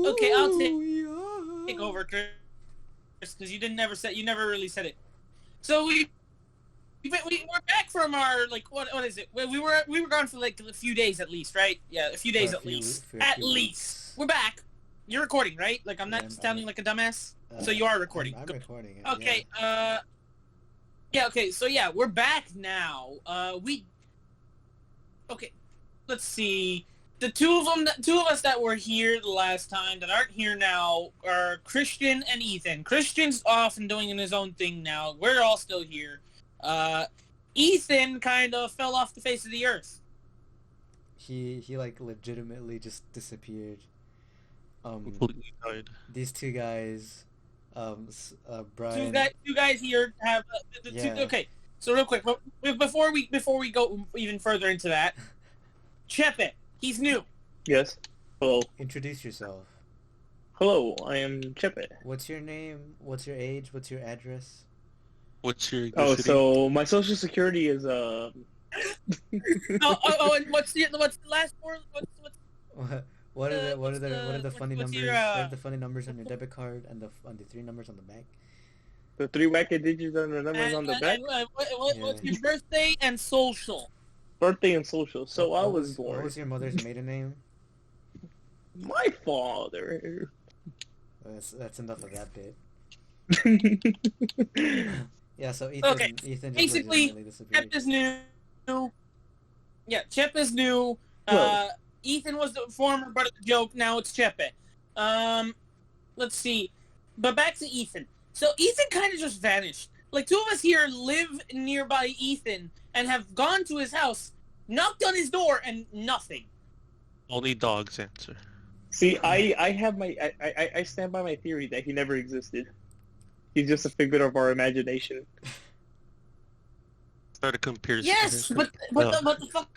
Okay, I'll Yeah. take over, Chris, because you never really said it. So we're back from our what is it? We were gone for like a few days at least, right? Yeah, a few days at least. At least we're back. You're recording, right? Like I'm not sounding like a dumbass. So you are recording. I'm recording it. Okay. Yeah. Yeah. Okay. So yeah, we're back now. Okay. Let's see. The two of us that were here the last time that aren't here now are Christian and Ethan. Christian's off and doing his own thing now. We're all still here. Ethan kind of fell off the face of the earth. He like legitimately just disappeared. Completely died. These two guys, Brian. Two guys here have okay. So real quick, before we go even further into that, Chepe, he's new. Yes. Hello. Introduce yourself. Hello, I am Chepe. What's your name? What's your age? What's your address? What's your Oh, so my social security is and what's the last four? What are the funny numbers? What are the funny numbers on your debit card and the 3 numbers on the back? the 3 wacky digits and the numbers on the back? What's your birthday and social? Birthday and social. So I was born. What was your mother's maiden name? My father. That's enough of that bit. Okay. Yeah, so Ethan just basically, legitimately disappeared. Chep is new. Yeah, Chep is new. Ethan was the former butt of the joke. Now it's Chepe. Let's see. But back to Ethan. So Ethan kind of just vanished. Like, two of us here live nearby Ethan and have gone to his house, knocked on his door, and nothing. Only dogs answer. See, I stand by my theory that he never existed. He's just a figment of our imagination. Start a comparison. Yes, but the fuck.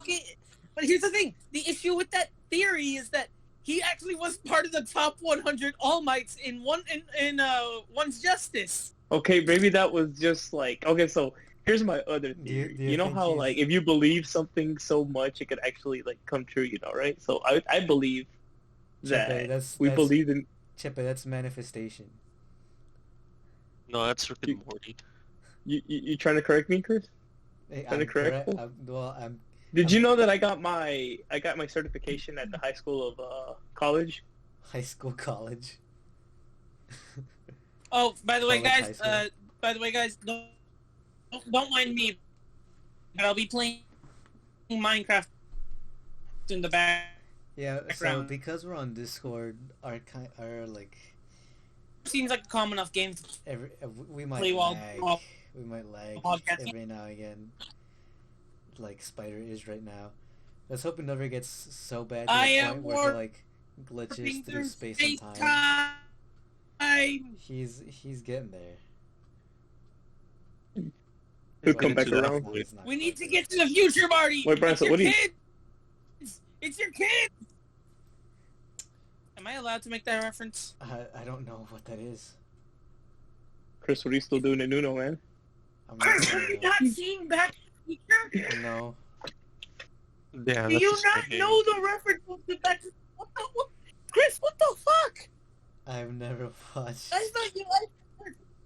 Okay, but here's the thing: the issue with that theory is that he actually was part of the top 100 All Mights in One's Justice. Okay, maybe that was just like so. Here's my other theory. Do you You know think how like if you believe something so much, it could actually like come true. You know, right? So I believe that Chepe, we believe in. Chepe, that's manifestation. No, that's Rick and Morty. You trying to correct me, Chris? Hey, Trying to correct me? I'm Did you know that I got my certification at the high school of college? high school, college. Oh, by the way, College, guys, don't mind me, but I'll be playing Minecraft in the back. Yeah, so Background. because we're on Discord, our like Seems like a common enough game. we might Play while- lag. We might lag Podcasting. every now and again, like Spider is right now. Let's hope it never gets so bad to I the am point where he like glitches through space and time. He's getting there. He'll come back Into that around. void. He's not We need quite to there. get to the future, Marty. Wait, Brian, It's so your what do you- kids. It's your kids. Am I allowed to make that reference? I don't know what that is. Chris, what are you still doing in Uno, man? I'm Chris, have you not seen Back to the Future? No. Damn, Do you that's the not same. know the reference to Back to what? Chris, what the fuck? I've never watched.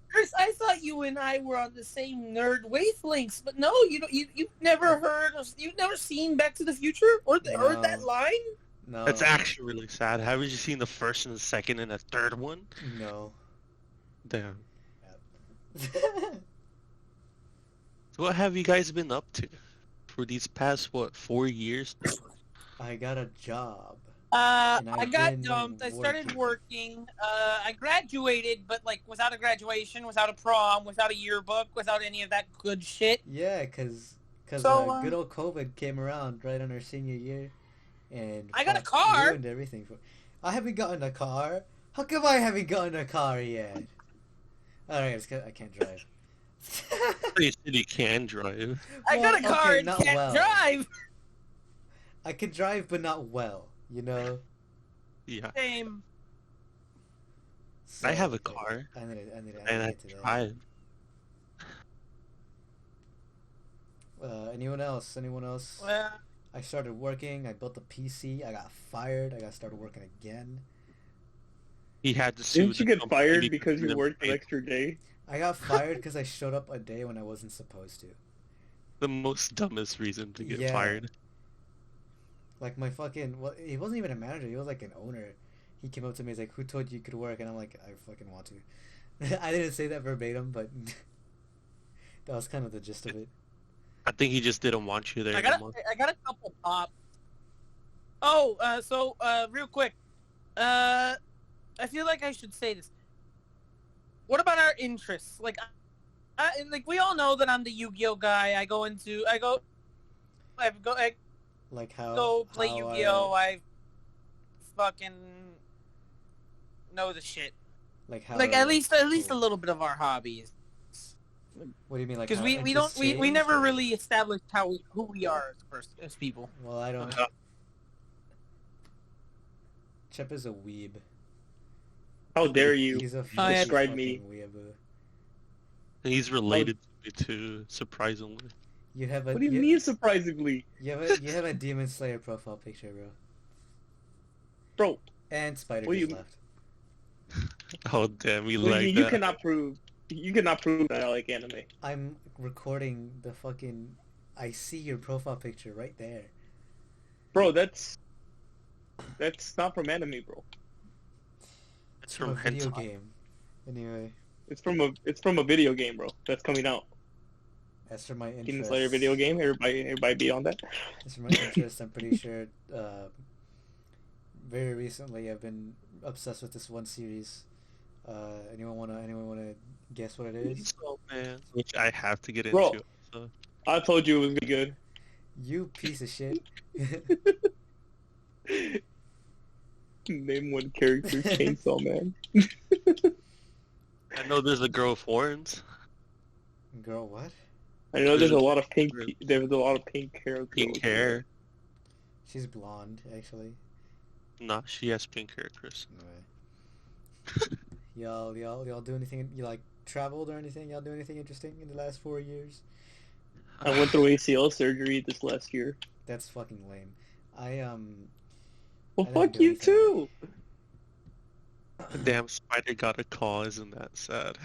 Chris, I thought you and I were on the same nerd wavelengths, but no, you've never you've never seen Back to the Future or heard that No. line? No. That's actually really sad. Haven't you seen the first and the second and the third one? No. Damn. So what have you guys been up to for these past 4 years? I got a job. I I've got been dumped. I started working. working. I graduated, but like without a graduation, without a prom, without a yearbook, without any of that good shit. Yeah, cause So, good old COVID came around right on our senior year, and I got a fuck, car. ruined everything for. I haven't gotten a car. How come I haven't gotten a car yet? Alright, it's 'cause I can't drive. You said you can drive. I got a Well, car okay, and not can't well. drive. I can drive, but not well. You know. Yeah. Same. So, I have a car. I need to And I get to that. drive. Anyone else? Anyone else? Well, I started working. I built a PC. I got fired. I got started working again. He had to sue Didn't you the get company fired because he you didn't worked an pay extra day? I got fired because I showed up a day when I wasn't supposed to. the most dumbest reason to get Yeah. fired. Like my fucking, well, he wasn't even a manager. He was like an owner. He came up to me. He's like, "Who told you could work?" And I'm like, "I fucking want to." I didn't say that verbatim, but that was kind of the gist of it. I think he just didn't want you there I got anymore. a couple pop. Oh, real quick, I feel like I should say this. What about our interests? Like we all know that I'm the Yu-Gi-Oh guy. I go Like how go play how Yu-Gi-Oh. I fucking know the shit. like how Like at least a cool. little bit of our hobbies. What do you mean, like Because how we interests don't we changed, never or- really established who we are as people. Well, I don't. Uh, Chep is a weeb. How dare you He's a Oh, yeah. describe fucking me? weeaboo. He's related to me too, surprisingly. You have a What do you mean, surprisingly? you have a Demon Slayer profile picture, bro. Bro, And Spider What do just you- left. Oh damn, we what do like you that. cannot prove. You cannot prove that I like anime. I'm recording the fucking. I see your profile picture right there. Bro, that's not from anime, bro. It's From from a video hentai. game. Anyway, It's from a video game, bro. That's coming out. as for my Demon interest, Slayer video game. Everybody be on that. as for my interest, I'm pretty sure. Very recently, I've been obsessed with this one series. Anyone wanna guess what it is? So, man, which I have to get Bro. into. So. I told you it was gonna be good. You piece of shit. Name one character, Chainsaw Man. I know there's a girl with horns, Girl, what? I know there's a lot of pink. There's a lot of pink hair. pink hair. She's blonde, actually. Nah, she has pink hair, Chris. Anyway. Y'all do anything? You like traveled or anything? Y'all do anything interesting in the last 4 years? I went through ACL surgery this last year. That's fucking lame. Well, I didn't fuck do you anything. too. Damn, Spider got a call. Isn't that sad?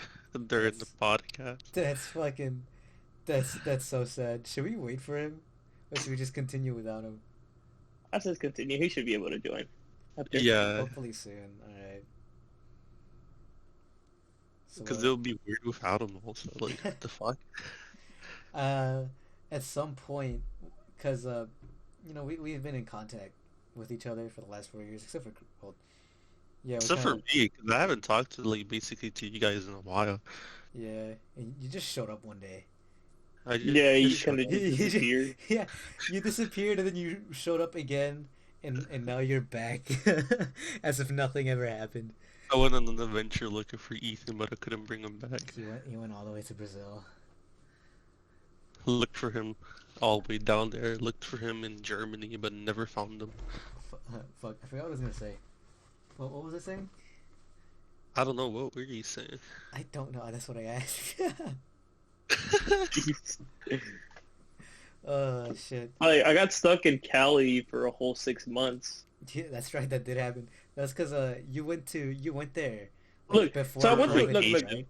During the podcast. That's fucking. That's so sad. Should we wait for him, or should we just continue without him? I says continue. He should be able to join. After- Yeah, Hopefully soon. All right. So, because it'll be weird without him. Also, like, what the fuck? at some point, because we've been in contact with each other for the last 4 years, except for well, yeah, we Except for kinda- me, because I haven't talked to basically to you guys in a while. yeah, and you just showed up one day. Yeah, you just kind showed of up. disappeared. Yeah, you disappeared and then you showed up again, and now you're back, as if nothing ever happened. I went on an adventure looking for Ethan, but I couldn't bring him back. He went all the way to Brazil. Looked for him all the way down there. Looked for him in Germany, but never found him. Fuck, I forgot what I was gonna say. What was I saying? I don't know, what were you saying? I don't know. That's what I asked. Oh shit. I got stuck in Cali for a whole 6 months. Yeah, that's right. That did happen. That's because you went there. Look, before so I went to COVID. look.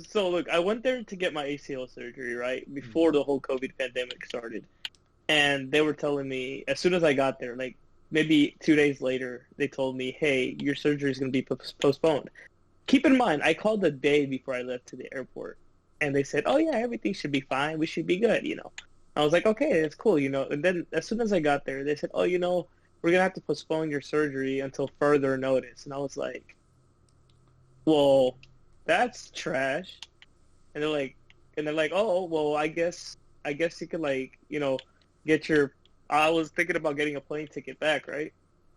So look, I went there to get my ACL surgery, right before the whole COVID pandemic started, and they were telling me as soon as I got there, like maybe 2 days later, they told me, "Hey, your surgery is going to be postponed." Keep in mind, I called the day before I left to the airport, and they said, "Oh yeah, everything should be fine. We should be good." I was like, "Okay, that's cool." And then as soon as I got there, they said, "Oh, we're gonna have to postpone your surgery until further notice." And I was like, "Well, that's trash." And they're like, "Oh, well, I guess you could get your." I was thinking about getting a plane ticket back, right?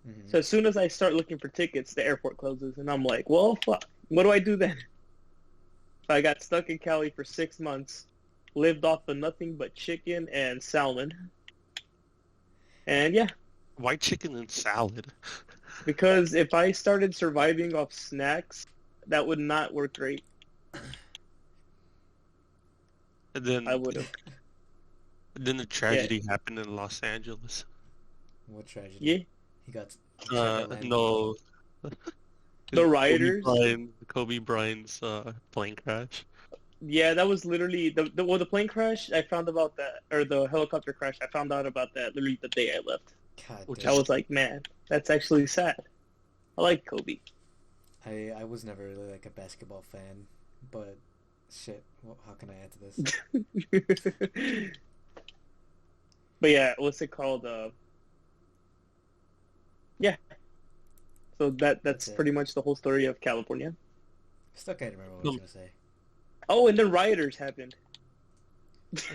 Mhm. So as soon as I start looking for tickets, the airport closes, and I'm like, "Well, fuck. What do I do then?" So I got stuck in Cali for 6 months, lived off of nothing but chicken and salmon, and yeah. Why chicken and salad? Because if I started surviving off snacks, that would not work great. And then, I would have. then the tragedy happened in Los Angeles. What tragedy? Yeah. He got shot by land. No. The rioters? Kobe Bryant's plane crash. Yeah, that was literally the plane crash. I found about that, or the helicopter crash. I found out about that literally the day I left. God Which I damn. was like, man, that's actually sad. I like Kobe. I was never really like a basketball fan, but shit, well, how can I add to this? But yeah, what's it called? Yeah. So that's That's it. pretty much the whole story of California. Still can't remember what I was gonna say. Oh, and then rioters happened.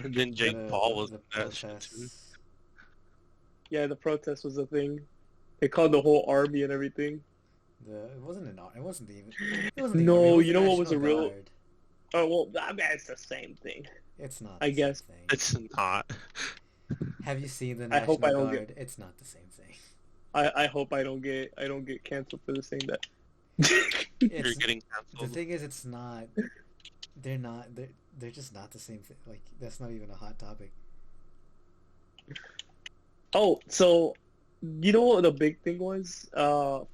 And then Jake Paul was the in that shit too. protests. Yeah, the protest was a thing. They called the whole army and everything. It wasn't an ar- It wasn't even. It wasn't the No, army, it was you the know what was National a real- Guard. Oh well, I mean, it's the same thing. It's not. I The guess. Same thing. It's not. Have you seen the I National hope I don't Guard? It's not the same thing. I hope I don't get canceled for saying that. You're It's, getting the canceled. thing is, it's not. They're not. They're just not the same thing. Like that's not even a hot topic. Oh, so you know what the big thing was?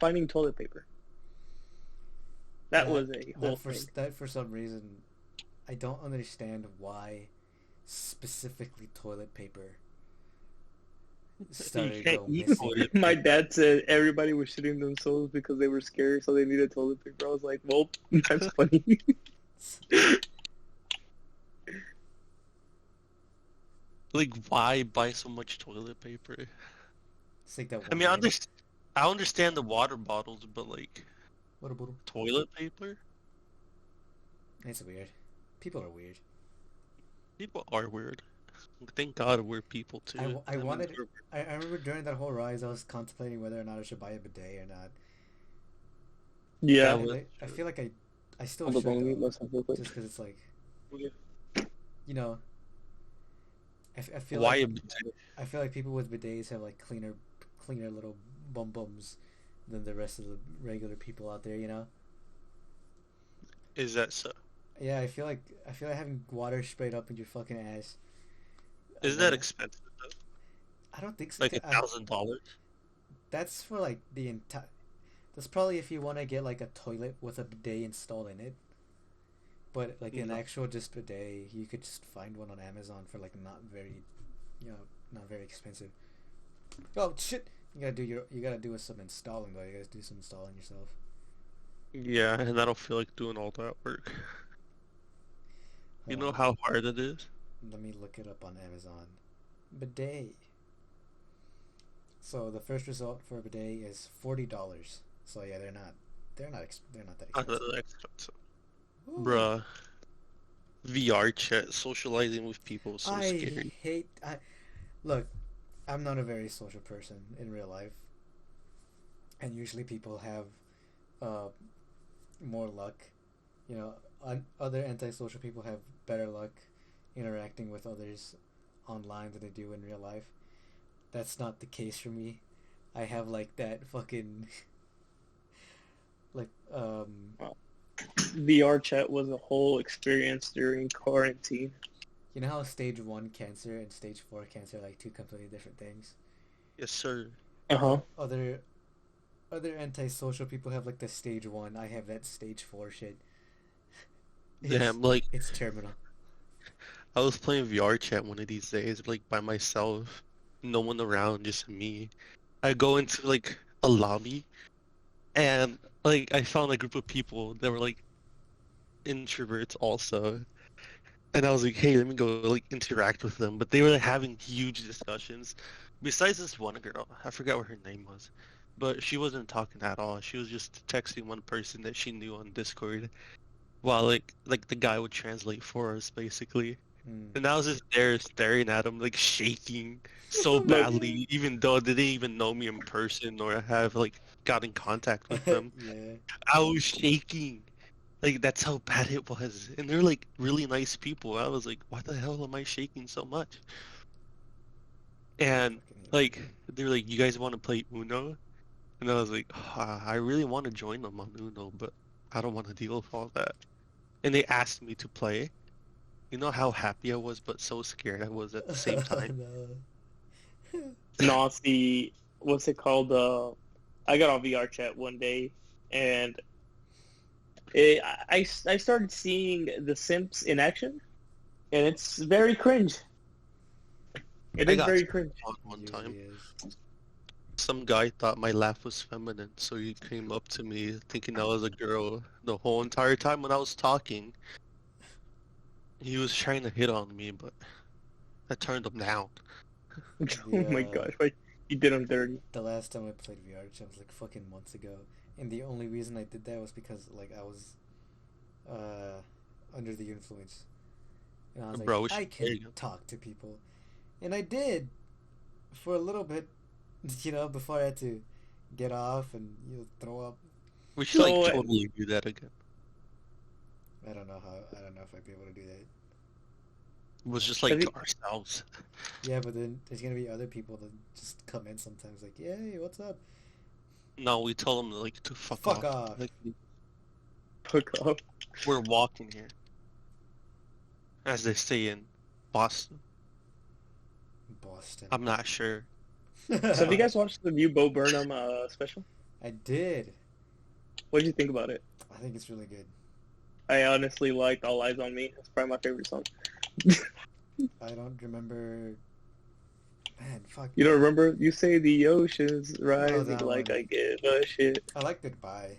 Finding toilet paper. That was a whole thing. That for some reason, I don't understand why specifically toilet paper started to can't go eat missing. toilet My dad said everybody was shitting themselves because they were scared, so they needed toilet paper. I was like, well, that's funny. Like, why buy so much toilet paper? It's like that I one mean, lady- I understand the water bottles, but like, What about 'em? toilet paper? It's weird. People are weird. People are weird. Thank God we're people too. I That means wanted- we're- I remember during that whole rise, I was contemplating whether or not I should buy a bidet or not. Yeah. That was- I feel like I still Hold should on, let me though, myself real quick. just because it's like, Okay. you know, I feel Why like a bidet? I feel like people with bidets have like cleaner little bums than the rest of the regular people out there. You know? Is that so? Yeah, I feel like having water sprayed up in your fucking ass. Is that expensive? Though? I don't think so. Like $1,000? That's for like the entire. That's probably if you want to get like a toilet with a bidet installed in it. But like an Yeah. actual just bidet, you could just find one on Amazon for like not very expensive. Oh shit! You gotta do some installing though. You gotta do some installing yourself. Yeah, and I don't feel like doing all that work. You know Hold on. how hard it is? Let me look it up on Amazon. Bidet. So the first result for a bidet is $40. So yeah, they're not that Not expensive. that expensive. Ooh. Bruh. VR chat, socializing with people is so I scary. hate. Look, I'm not a very social person in real life, and usually people have more luck. You know, other antisocial people have better luck interacting with others online than they do in real life. That's not the case for me. I have like that fucking like VR chat was a whole experience during quarantine. you know how stage 1 cancer and stage 4 cancer are like two completely different things. Yes, sir. Uh-huh. Other antisocial people have like the stage 1. I have that stage 4 shit. Damn, like, It's terminal. I was playing VR chat one of these days, like, by myself. No one around, just me. I go into, like, a lobby, and, like, I found a group of people that were, like, introverts also. And I was like, hey, let me go, like, interact with them. But they were, like, having huge discussions. Besides this one girl, I forgot what her name was. But she wasn't talking at all. She was just texting one person that she knew on Discord. While, like the guy would translate for us, basically. Mm. And I was just there staring at him, like, shaking so badly, even though they didn't even know me in person or have, like, got in contact with them. Yeah. I was shaking. Like, that's how bad it was. And they're, like, really nice people. I was like, why the hell am I shaking so much? And, Fucking like, they're like, you guys want to play Uno? And I was like, I really want to join them on Uno, but I don't want to deal with all that. And they asked me to play. You know how happy I was, but so scared I was at the same time. No. No, see, what's it called? I got on VR chat one day, and I started seeing the simps in action, and it's very cringe. It I is got very cringe. one Usually time. is. Some guy thought my laugh was feminine, so he came up to me thinking I was a girl the whole entire time when I was talking. He was trying to hit on me, but I turned him down. Oh my The, gosh, why you did him dirty? the last time I played VR chat was like fucking months ago, and the only reason I did that was because like I was under the influence, and I was like, Bro, we I should can play again. talk to people, and I did for a little bit, before I had to get off and throw up. We should So, like totally do that again. I don't know if I'd be able to do that. It was just Have like you- to ourselves. Yeah, but then there's gonna be other people that just come in sometimes like, "Yay, what's up?" No, we tell them like to fuck Fuck off. off. Like, Fuck off. we're walking here, as they say in Boston. Boston. I'm not sure. So have you guys watched the new Bo Burnham special? I did. What did you think about it? I think it's really good. I honestly liked All Eyes on Me. It's probably my favorite song. I don't remember. Man, fuck. You don't remember? You say the ocean's rising that like one. I give a shit. I like Goodbye.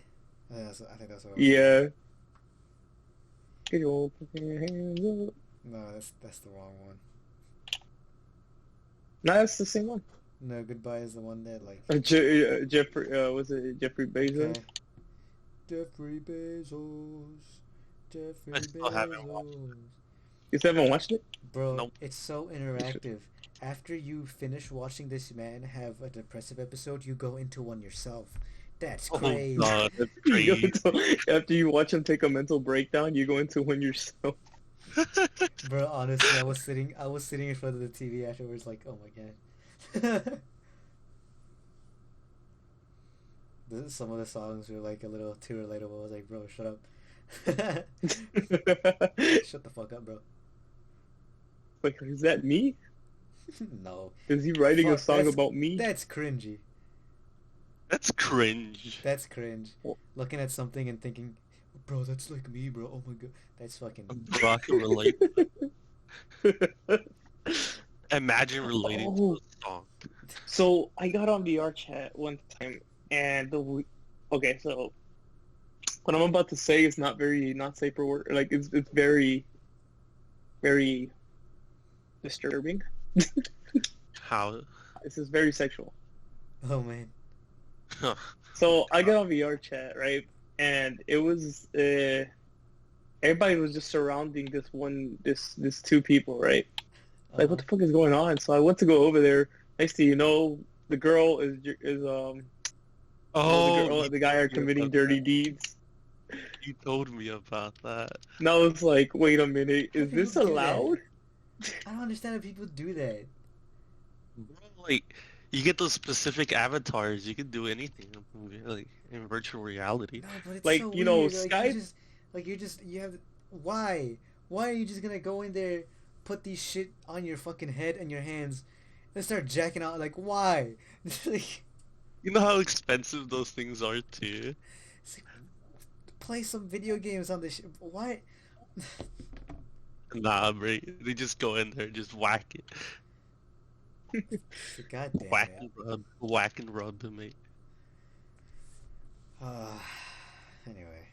I think that's what. Yeah. Get your fucking hands up. No, that's the wrong one. No, that's the same one. No, Goodbye is the one that like. Jeffrey, was it Jeffrey Bezos? Okay. Jeffrey Bezos. Jeffrey I still haven't watched Bezos. You still haven't watched it? Bro, Nope. it's so interactive. After you finish watching this man have a depressive episode, you go into one yourself. That's Oh crazy. god, that's You go crazy. into- after you watch him take a mental breakdown, you go into one yourself. Bro, honestly, I was sitting in front of the TV afterwards, like, oh my god. Some of the songs were like a little too relatable. I was like, bro, shut up. Shut the fuck up, bro. Like, is that me? No, Is he writing a Fuck, song that's- about me? that's cringy. That's cringe. That's cringe. Well- Looking at something and thinking, bro, that's like me, bro. Oh my god, that's fucking. Bro, I can relate. Imagine relating to Oh. the song. So I got on VR chat one time, and okay, so what I'm about to say is not safe for work. Like it's very, very disturbing. How? This is very sexual. Oh man. So I got on VR chat, right? And it was everybody was just surrounding this two people, right? Like, what the fuck is going on? So I went to go over there. Next thing you know, the girl is Oh, the guy are you told me committing about dirty that. deeds. You told me about that. And I was like, wait a minute, How is do this people do that? allowed? I don't understand how people do that. Bro, like, you get those specific avatars. You can do anything, like in virtual reality. No, but it's Like, so you know, weird. Skype- You have. Why? Why are you just gonna go in there, put these shit on your fucking head and your hands, and start jacking out? Like, why? Like, You know how expensive those things are too. it's like, play some video games on this shit. Why? Nah, bro. They just go in there, and just whack it, God damn whack it. and rub, whack and rub, mate. Anyway,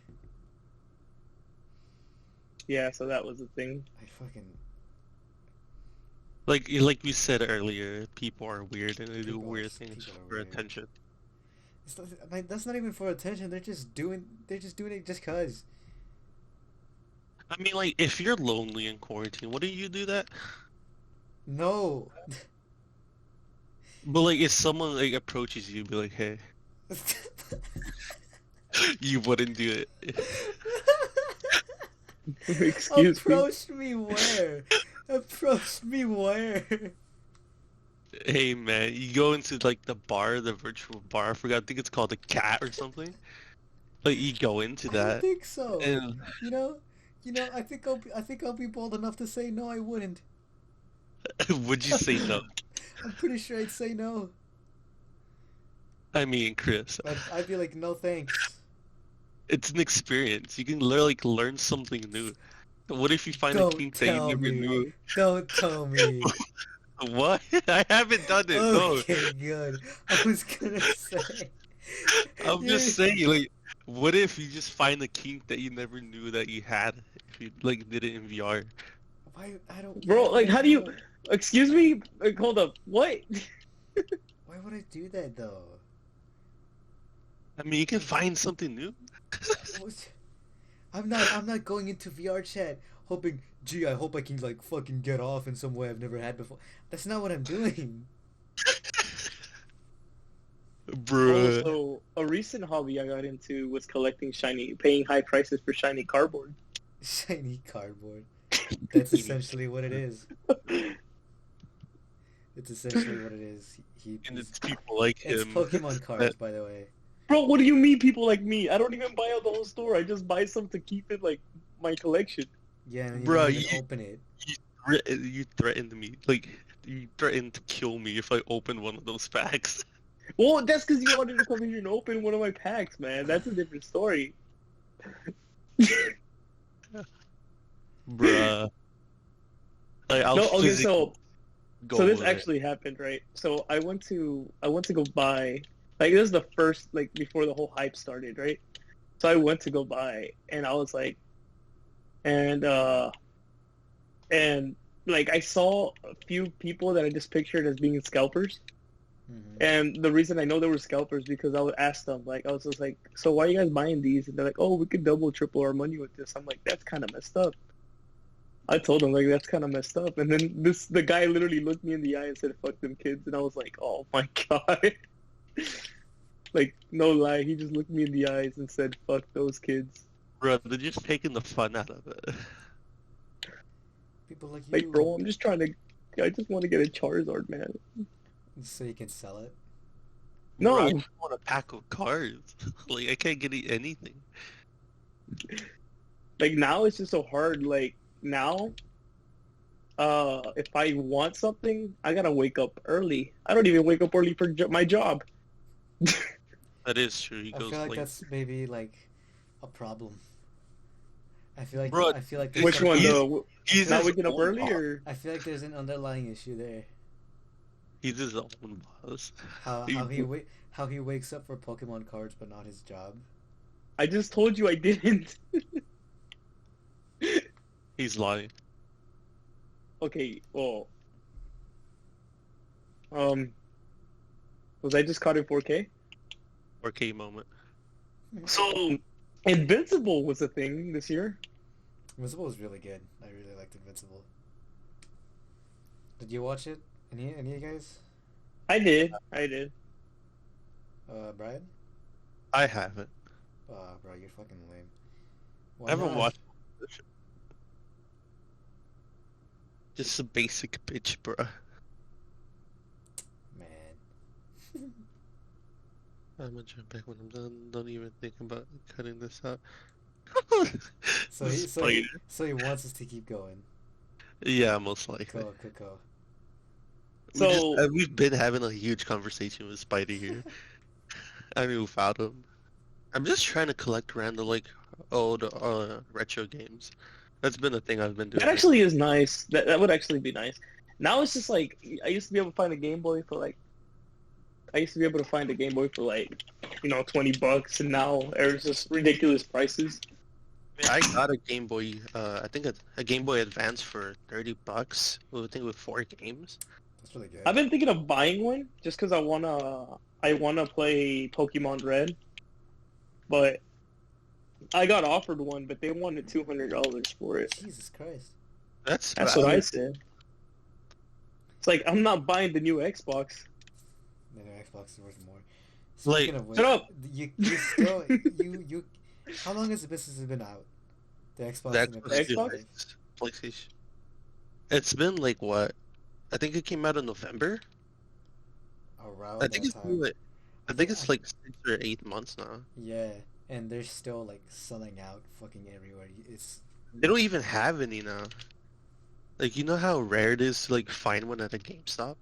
Yeah, so that was the thing. I fucking. Like we said earlier, people are weird and they do People are- weird things people are for weird. attention. It's not, like, that's not even for attention. They're just doing it just cause. I mean, like, if you're lonely in quarantine, wouldn't you do that? No. But like, if someone like approaches you, be like, "Hey," you wouldn't do it. Excuse me. Approach me where? Approach me where? Hey, man, you go into like the bar, the virtual bar. I forgot. I think it's called the Cat or something. Like, you go into I don't that, think so. and You know, I think I'll be bold enough to say no. I wouldn't. would you say no? I'm pretty sure I'd say no. I mean, Chris, I'd be like, no thanks. it's an experience. You can literally learn something new. What if you find a Don't kink that you tell never me. knew? Don't tell me. What? I haven't done it. No. Okay, good. I was gonna say. I'm You're... just saying, like, what if you just find a kink that you never knew that you had if you like did it in VR? Why? I don't. Bro, like, how do you? know. Excuse me. Like, hold up. What? Why would I do that though? I mean, you can find something new. What? I'm not going into VR chat hoping, gee, I hope I can like fucking get off in some way I've never had before. That's not what I'm doing. Bruh. Also, a recent hobby I got into was collecting paying high prices for shiny cardboard. Shiny cardboard. That's essentially what it is. It's essentially what it is. And it's people like It's him. Pokemon cards, by the way. Bro, what do you mean people like me? I don't even buy out the whole store. I just buy some to keep it like my collection. Yeah, and you Bruh, don't even open it. You threatened me. Like, you threatened to kill me if I opened one of those packs. Well, that's because you wanted to come here and open one of my packs, man. That's a different story. Bruh. Like, I'll No, okay, physically go so this with it. actually happened, right? So I went to go buy, like, this is the first, like, before the whole hype started, right? So I went to go buy, and I was like, and like, I saw a few people that I just pictured as being scalpers. Mhm. And the reason I know they were scalpers because I would ask them, like, I was just like, so why are you guys buying these? And they're like, oh, we could double, triple our money with this. I'm like, that's kind of messed up. I told him, like, that's kind of messed up. And then the guy literally looked me in the eye and said, fuck them kids. And I was like, oh my God. Like, no lie. He just looked me in the eyes and said, fuck those kids. Bruh, they're just taking the fun out of it. People like you. Like, bro, I just want to get a Charizard, man. So you can sell it. No. Bruh, I just want a pack of cards. Like, I can't get anything. Like, now it's just so hard. Like, now, if I want something, I gotta wake up early. I don't even wake up early for my job. That is true. He I goes feel like late. that's maybe like a problem. I feel like Bro, there's Which one, He's- though? He's Not his waking up own early, boss. or? I feel like there's an underlying issue there. He's his own boss. How He- how he wakes up for Pokemon cards but not his job. I just told you I didn't. He's lying. Okay, well, was I just caught in 4K? 4K moment. So, Invincible was a thing this year. Invincible was really good. I really liked Invincible. Did you watch it? Any of you guys? I did. Brian? I haven't. Bro, you're fucking lame. Why I haven't not? watched it. Just a basic bitch, bruh. Man. I'm gonna jump back when I'm done. Don't even think about cutting this out. So he wants us to keep going. Yeah, most likely. Cool. We've been having a huge conversation with Spidey here. I mean, without him. I'm just trying to collect random, like, old retro games. That's been the thing I've been doing. That actually is nice. That would actually be nice. Now it's just like, I used to be able to find a Game Boy for like, $20, and now there's just ridiculous prices. I got a Game Boy, I think a Game Boy Advance for $30. I think with 4 games. That's really good. I've been thinking of buying one just because I wanna play Pokemon Red, but I got offered one, but they wanted $200 for it. Jesus Christ. That's What I said. It's like, I'm not buying the new Xbox. No, Xbox is worth more. Like, Speaking of which, shut up! You still you. How long has the business been out? The Xbox. The and the Xbox? PlayStation? PlayStation. It's been like what? I think it came out in November. Around I think that it's time. like, I think it's like 6 or 8 months now. Yeah, and they're still like selling out fucking everywhere. It's They don't even have any now. Like, you know how rare it is to like find one at a GameStop?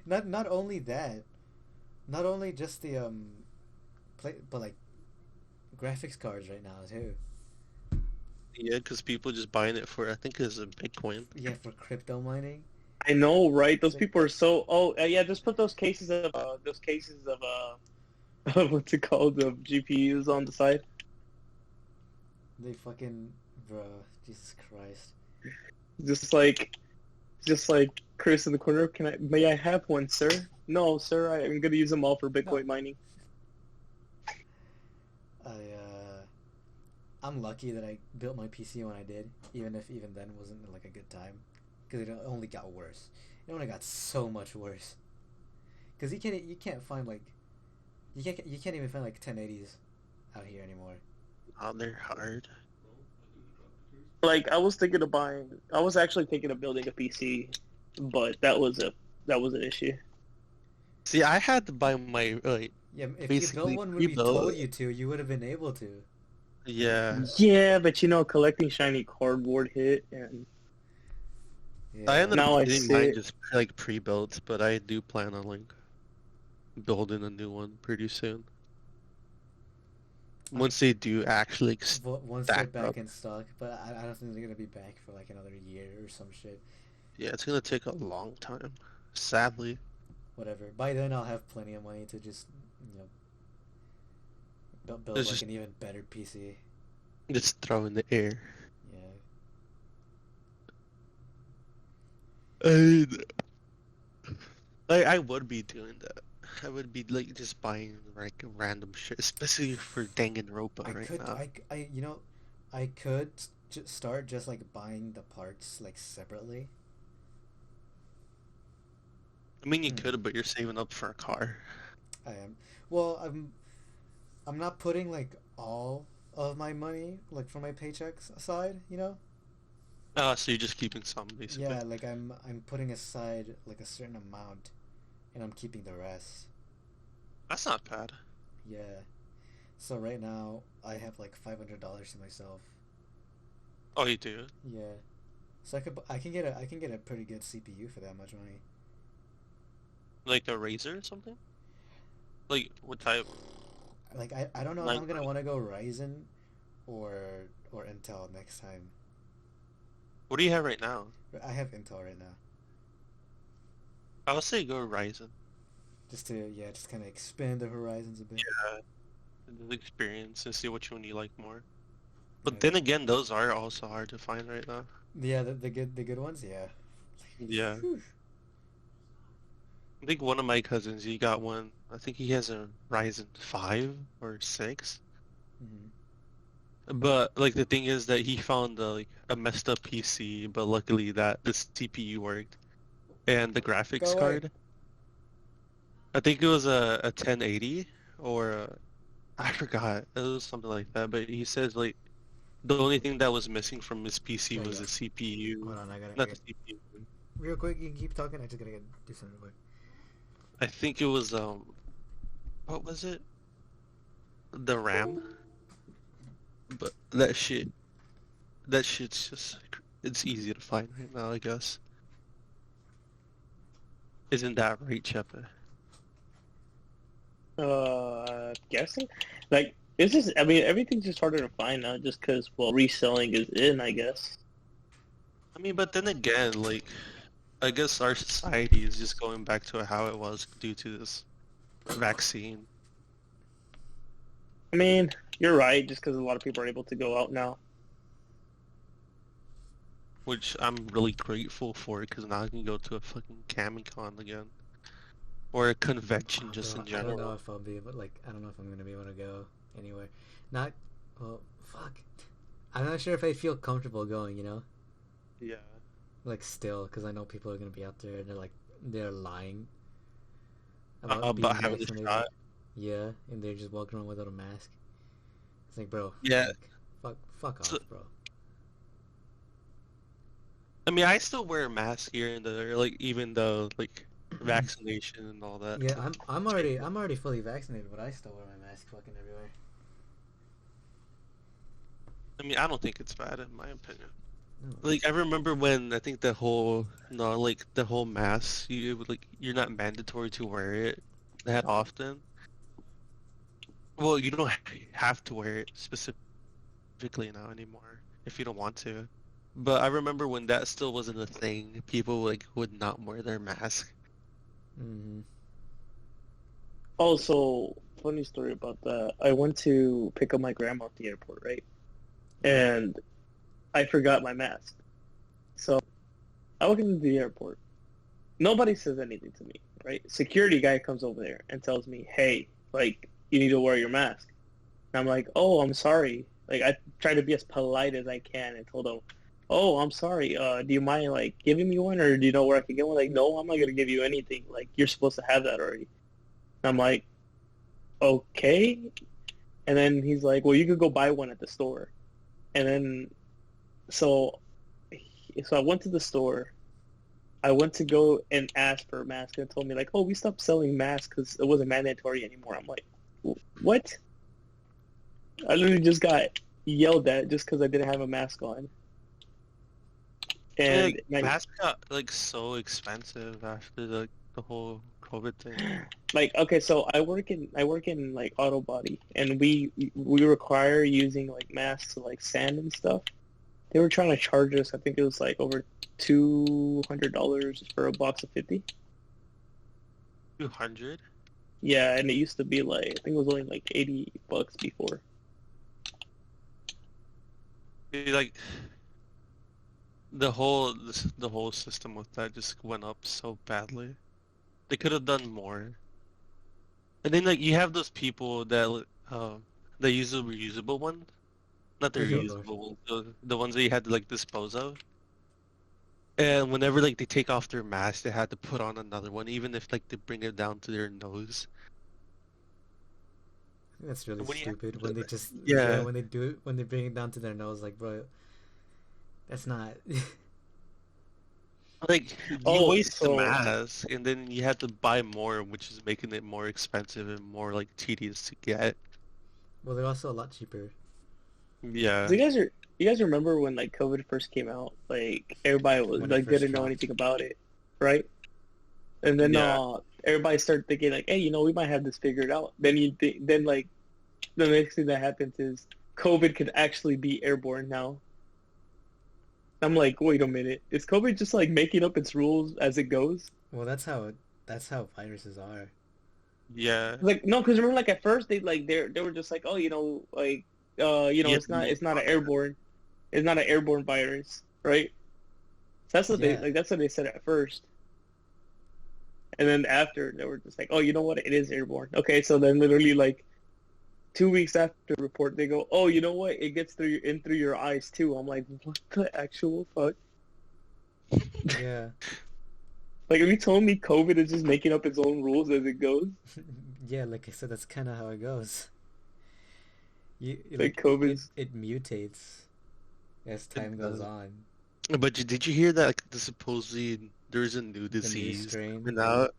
not only that. not only just the play, but like graphics cards right now too. Yeah, because people just buying it for, I think it's a Bitcoin. Yeah, for crypto mining. I know, right? Those Like- people are so. Oh, yeah. Just put those cases of what's it called, of GPUs on the side. They fucking, bruh, Jesus Christ. Just like Chris in the corner. May I have one, sir? No, sir. I'm gonna use them all for Bitcoin mining. I'm lucky that I built my PC when I did, even if even then wasn't like a good time, because it only got worse. It only got so much worse. Because you can't find like, you can't even find like 1080s out here anymore. Oh, they're hard. Like I was actually thinking of building a PC, but that was an issue. See, I had to buy my, Yeah, if you basically built one when we pre-built. told you to, you would have been able to. Yeah. Yeah, but collecting shiny cardboard hit, and Yeah. I ended Now I up getting see mine it. just like pre-built, but I do plan on like building a new one pretty soon. Once they do actually Once they're stack back up. in stock, but I don't think they're gonna be back for like another year or some shit. Yeah, it's gonna take a long time. Sadly. Whatever. By then, I'll have plenty of money to just, build It's like just- an even better PC. Just throw in the air. Yeah. I would be doing that. I would be like just buying like random shit, especially for Danganronpa I right could, now. I could start just like buying the parts like separately. I mean, you could, but you're saving up for a car. I am. Well, I'm not putting like all of my money like from my paychecks aside, So you're just keeping some, basically. Yeah, like I'm putting aside like a certain amount, and I'm keeping the rest. That's not bad. Yeah. So right now I have like $500 to myself. Oh, you do? Yeah. So I can get a pretty good CPU for that much money. Like a Razer or something? Like, what type? Like I don't know Like- if I'm gonna want to go Ryzen or Intel next time. What do you have right now? I have Intel right now. I would say go Ryzen. Just kind of expand the horizons a bit. Yeah. The experience and see which one you like more. But Yeah. then again, those are also hard to find right now. Yeah, the good ones, yeah. Yeah. Whew. I think one of my cousins, he got one. I think he has a Ryzen 5 or 6. Mhm. But like the thing is that he found a messed up PC, but luckily that the CPU worked and the graphics Go away. card. I think it was a 1080 or I forgot. It was something like that. But he says like the only thing that was missing from his PC There you was go. the CPU, Hold on, I gotta not the CPU. real quick. You can keep talking. I just gotta do something real quick. I think it was what was it? The RAM. But that shit's just it's easy to find right now, I guess. Isn't that right, Chepe? Guessing. Like, it's just. I mean, everything's just harder to find now, just because reselling is in, I guess. I mean, but then again, like, I guess our society is just going back to how it was due to this vaccine. I mean, you're right, just because a lot of people are able to go out now. Which I'm really grateful for, because now I can go to a fucking Comic-Con again. Or a convention just in I don't know general. if I'll be able, I don't know if I'm gonna be able to go anywhere. Not, well, fuck. I'm not sure if I feel comfortable going. Yeah. Like still, because I know people are gonna be out there and they're lying About being having the vaccinated. shot. Yeah, and they're just walking around without a mask. It's like, bro. Yeah. Fuck off, So- bro. I mean, I still wear a mask here and there, like, even though, like, vaccination and all that. Yeah, I'm already fully vaccinated, but I still wear my mask fucking everywhere. I mean, I don't think it's bad in my opinion. No. Like, I remember when I think the whole mask, you're not mandatory to wear it that often. Well, you don't have to wear it specifically now anymore if you don't want to. But I remember when that still wasn't a thing, people like would not wear their mask. Mm-hmm. Also, funny story about that. I went to pick up my grandma at the airport, right? And I forgot my mask. So I walk into the airport. Nobody says anything to me, right? Security guy comes over there and tells me, hey, like, you need to wear your mask. And I'm like, oh, I'm sorry. Like, I try to be as polite as I can and told him, oh, I'm sorry. Do you mind, like, giving me one, or do you know where I can get one? Like, no, I'm not going to give you anything. Like, you're supposed to have that already. And I'm like, okay. And then he's like, well, you could go buy one at the store. And then, so I went to the store. I went to go and ask for a mask, and it told me, like, oh, we stopped selling masks because it wasn't mandatory anymore. I'm like, what? I literally just got yelled at just because I didn't have a mask on. And Like, masks got like so expensive after the whole COVID thing. like, okay, so I work in like auto body, and we require using like masks to like sand and stuff. They were trying to charge us, I think it was like over $200 for a box of 50. 200? Yeah, and it used to be like, I think it was only like $80 before. Like the whole system with that just went up so badly. They could have done more. And then like you have those people that they use the reusable ones. Not the Yeah. reusable ones, the ones that you had to like dispose of. And whenever like they take off their mask, they had to put on another one, even if like they bring it down to their nose. That's really When you- stupid when they just Yeah. when they do it, when they bring it down to their nose, like, bro, that's not. Like you Oh, waste the so- mask, and then you have to buy more, which is making it more expensive and more like tedious to get. Well, they're also a lot cheaper. Yeah. So you guys remember when like COVID first came out? Like everybody was When it like first didn't know dropped. anything about it, right? And then Yeah. everybody started thinking like, hey, we might have this figured out. Then like the next thing that happens is COVID could actually be airborne now. I'm like, wait a minute, is COVID just like making up its rules as it goes? Well, that's how viruses are. Yeah. Like no, because remember, like at first they were just like, oh, like Yeah, it's not an airborne virus, right? So that's what Yeah. that's what they said at first, and then after they were just like, oh, you know what, it is airborne. Okay, so then literally like 2 weeks after the report, they go, oh, you know what, it gets through your eyes too. I'm like, what the actual fuck? Yeah. Like, are you telling me COVID is just making up its own rules as it goes? Yeah, like I said, that's kind of how it goes. Like COVID's it mutates as time goes does. on. But did you hear that like, supposedly there's a new The new disease strain. coming out?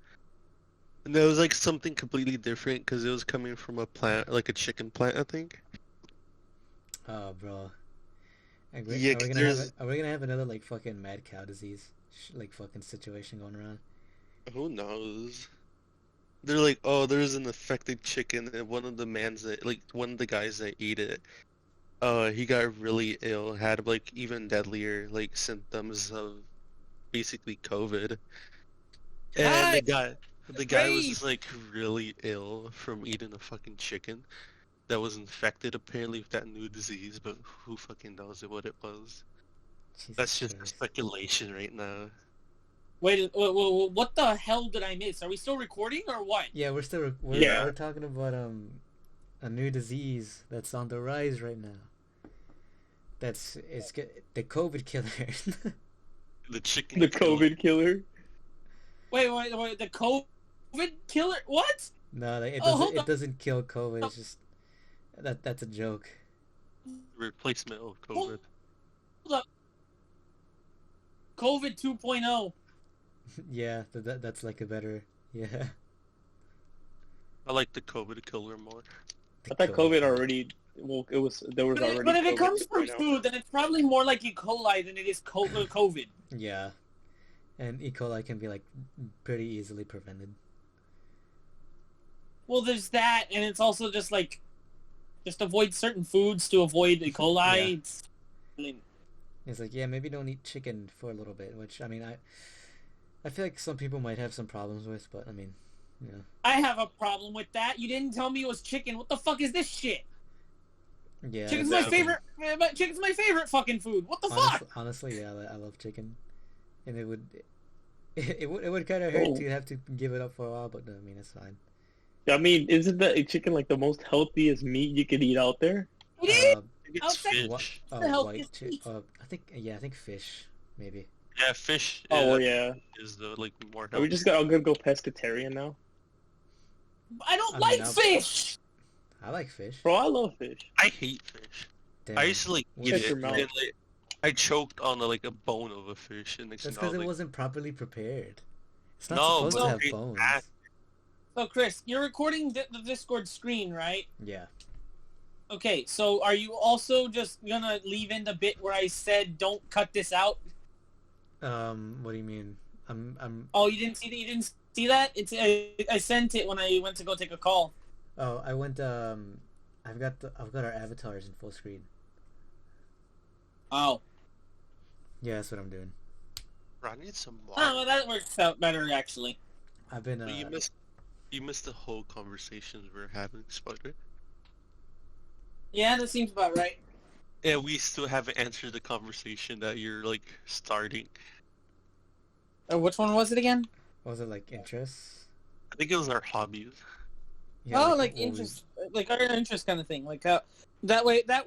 And it was like something completely different because it was coming from a plant, like a chicken plant, I think. Oh, bro. Yeah, 'cause Are we gonna have another like fucking mad cow disease, like fucking situation going around? Who knows? They're like, oh, there's an affected chicken, and one of the guys that ate it, he got really ill, had like even deadlier like symptoms of basically COVID. And the guy was just like really ill from eating a fucking chicken that was infected apparently with that new disease, but who fucking knows what it was? Jesus That's just Christ. speculation right now. Wait, what the hell did I miss? Are we still recording or what? Yeah, Yeah. we're talking about a new disease that's on the rise right now. The COVID killer. The chicken. The COVID killer. Wait, the COVID killer? What? No, like, hold it on. doesn't kill COVID. It's just that's a joke. Replacement of COVID. Hold up. COVID 2.0. Yeah, that's like a better, yeah. I like the COVID killer more. I thought COVID already. Well, there was already. But if it COVID comes from 2.0. food, then it's probably more like E. coli than it is COVID. Yeah, and E. coli can be like pretty easily prevented. Well, there's that, and it's also just like, just avoid certain foods to avoid E. coli. Yeah. It's, I mean, It's like, yeah, maybe don't eat chicken for a little bit, which, I mean, I feel like some people might have some problems with, but, I mean, you know. I have a problem with that. You didn't tell me it was chicken. What the fuck is this shit? Yeah. Chicken's that's my chicken. favorite. Chicken's my favorite fucking food. What the fuck? Honestly, yeah, I love chicken. And it would... It would kind of hurt Oh. to have to give it up for a while, but, I mean, it's fine. I mean, isn't the chicken like the most healthiest meat you could eat out there? It is. It's Outside- fish. What? the Oh, healthiest white meat? I think fish, maybe. Yeah, fish. Oh well, yeah. Is the like more Are we just I'm gonna go pescatarian now? I don't I mean, like I'll- fish. I like fish. Bro, I love fish. I hate fish. Damn. I used to like eat Shut it, your and mouth. then, like, I choked on like a bone of a fish, and next That's thing I because was it like, wasn't properly prepared. It's not No, supposed but to have it's bones. bad. So, Chris, you're recording the Discord screen, right? Yeah. Okay, so are you also just gonna leave in the bit where I said don't cut this out? What do you mean? I'm. Oh, you didn't see that? You didn't see that? It's I sent it when I went to go take a call. Oh, I went. I've got our avatars in full screen. Oh. Yeah, that's what I'm doing. Bro, I need some water. Oh, well, that works out better, actually. I've been. But you missed the whole conversations we were having, Spider. Yeah, that seems about right. Yeah, we still haven't answered the conversation that you're like starting. Which one was it again? What was it like? Interests? I think it was our hobbies. Yeah, like what we- interest, like our interest kind of thing. Like that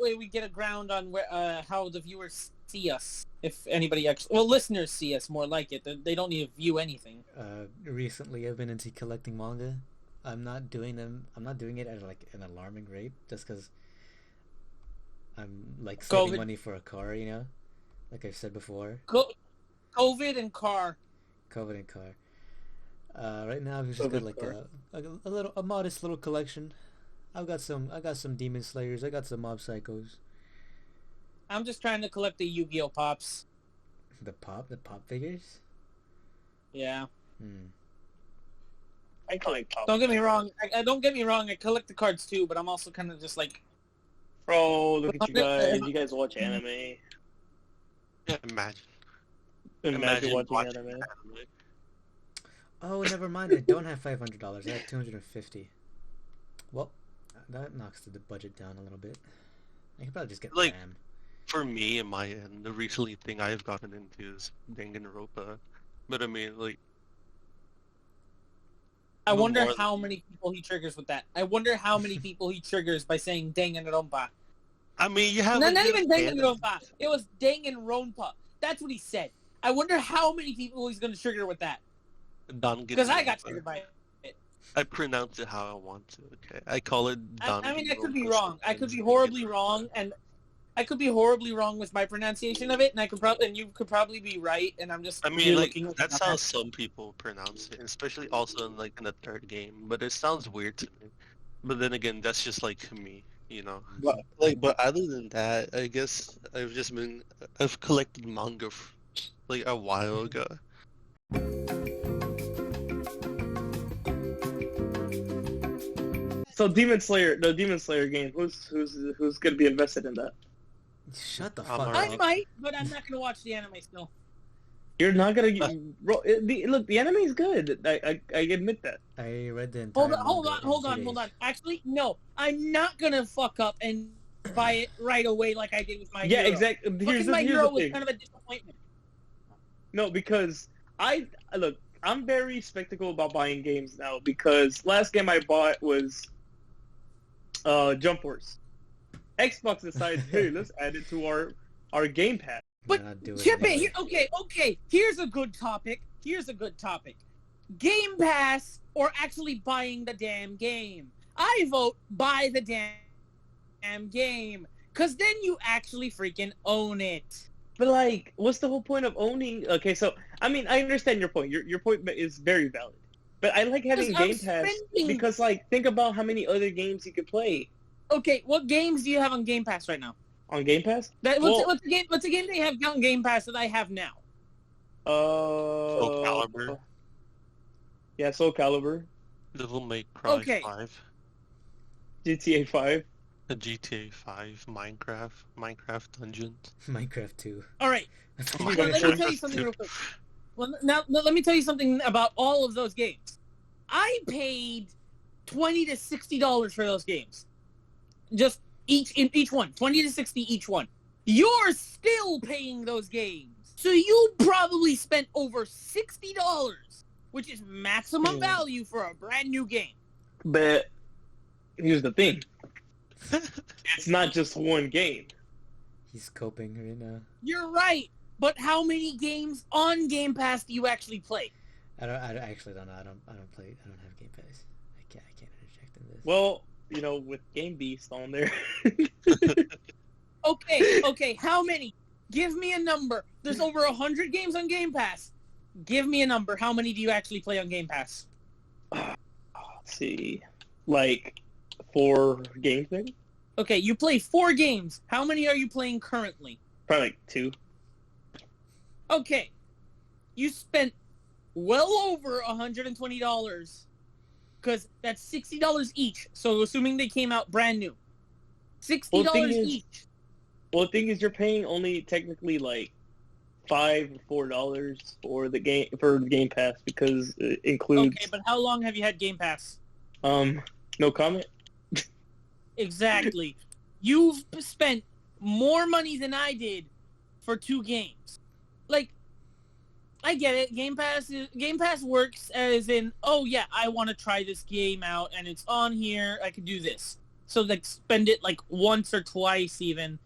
way we get a ground on where how the viewers see us. If anybody actually, well, listeners see us more like it. They don't need to view anything. Recently, I've been into collecting manga. I'm not doing it at like an alarming rate, just because I'm like saving COVID. money for a car. You know, like I've said before. COVID and car. COVID and car. Right now I've just got like a modest little collection. I got some Demon Slayers. I got some Mob Psychos. I'm just trying to collect the Yu-Gi-Oh pops. The pop figures. Yeah. I collect pop. Don't get me wrong. Don't get me wrong. I collect the cards too, but I'm also kind of just like. Bro, look at you guys. You guys watch anime. Yeah, imagine. Imagine watching anime. Oh, never mind. I don't have $500. I have $250. Well, that knocks the budget down a little bit. I could probably just get Like- RAM. For me, in my end, the recently thing I've gotten into is Danganronpa. But I mean, like, I No wonder more- how many people he triggers with that. I wonder how many people he triggers by saying Danganronpa. I mean, you have No, a not good even fan- Danganronpa. It was Danganronpa. That's what he said. I wonder how many people he's going to trigger with that. Because I got triggered by it. I pronounce it how I want to. Okay, I call it. I mean, I could be Danganronpa wrong. I could be sometimes. horribly wrong, and I could be horribly wrong with my pronunciation of it, and you could probably be right, and I'm just. I mean, here like looking at that's the how numbers. some people pronounce it, especially also in like in the third game. But it sounds weird to me. But then again, that's just like me, you know. But other than that, I guess I've collected manga like a while ago. So Demon Slayer, the Demon Slayer game. Who's gonna be invested in that? Shut the I'm fuck alright. I up. might, but I'm not going to watch the anime still. You're not gonna get. Bro, look, the anime is good. I admit that. I read the entire Hold manga in on. 2 days. Actually, no. I'm not going to fuck up and buy it right away like I did with my Yeah, Hero. exactly. Fucking My Here's Hero the was thing. kind of a disappointment. No, because look, I'm very skeptical about buying games now because last game I bought was Jump Force. Xbox decided, hey, let's add it to our Game Pass. But Nah, do it Chip it. anyway. Okay. Here's a good topic. Game Pass or actually buying the damn game. I vote buy the damn game. Because then you actually freaking own it. But like, what's the whole point of owning? Okay, so I mean, I understand your point. Your point is very valid. But I like having Because I'm Game Pass spending- because, like, think about how many other games you could play Okay, what games do you have on Game Pass right now? on Game Pass. What's the game that you have on Game Pass that I have now? Soul Calibur. Yeah, Soul Calibur. Devil May Cry Okay. 5, GTA 5. a GTA 5, Minecraft Dungeons. Minecraft 2. All right. That's Well, what let you're me gonna tell say. you something real quick. Well, now let me tell you something about all of those games. I paid $20 to $60 for those games. Just each one, 20 to 60 each one. You're still paying those games. So you probably spent over $60, which is maximum value for a brand new game. But here's the thing. It's not just one game. He's coping right now. You're right. But how many games on Game Pass do you actually play? I actually don't know. I don't play. I don't have Game Pass. I can't interject in this. Well, with Game Beast on there. Okay, how many? Give me a number. There's over 100 games on Game Pass. Give me a number. How many do you actually play on Game Pass? Let's see. Like 4 games maybe? Okay, you play 4 games. How many are you playing currently? Probably like 2. Okay, you spent well over $120 because that's $60 each. So assuming they came out brand new, $60 each. Well, the thing is, you're paying only technically like $5 or $4 for the Game Pass because it includes. Okay, but how long have you had Game Pass? No comment. Exactly. You've spent more money than I did for 2 games. Like, I get it. Game Pass works as in, oh yeah, I want to try this game out and it's on here. I can do this. So like spend it like once or twice even.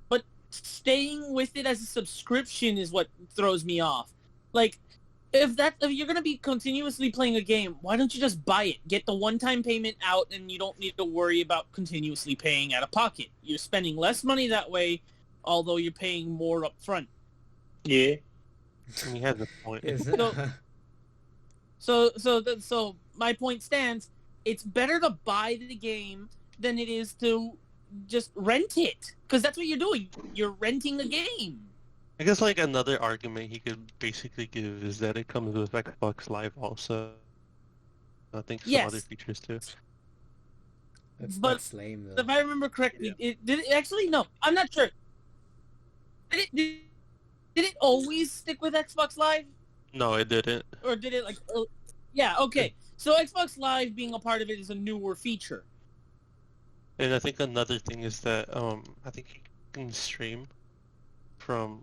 But staying with it as a subscription is what throws me off. Like, if you're gonna be continuously playing a game, why don't you just buy it? Get the one-time payment out, and you don't need to worry about continuously paying out of pocket. You're spending less money that way, although you're paying more up front. Yeah. He has a point. So my point stands. It's better to buy the game than it is to just rent it, because that's what you're doing. You're renting a game. I guess like another argument he could basically give is that it comes with Xbox Live also. I think some Yes. other features too. That's lame though. If I remember correctly, it did it actually? No, I'm not sure. Did it always stick with Xbox Live? No, it didn't. Or did it like... yeah, okay. So Xbox Live being a part of it is a newer feature. And I think another thing is that I think you can stream from...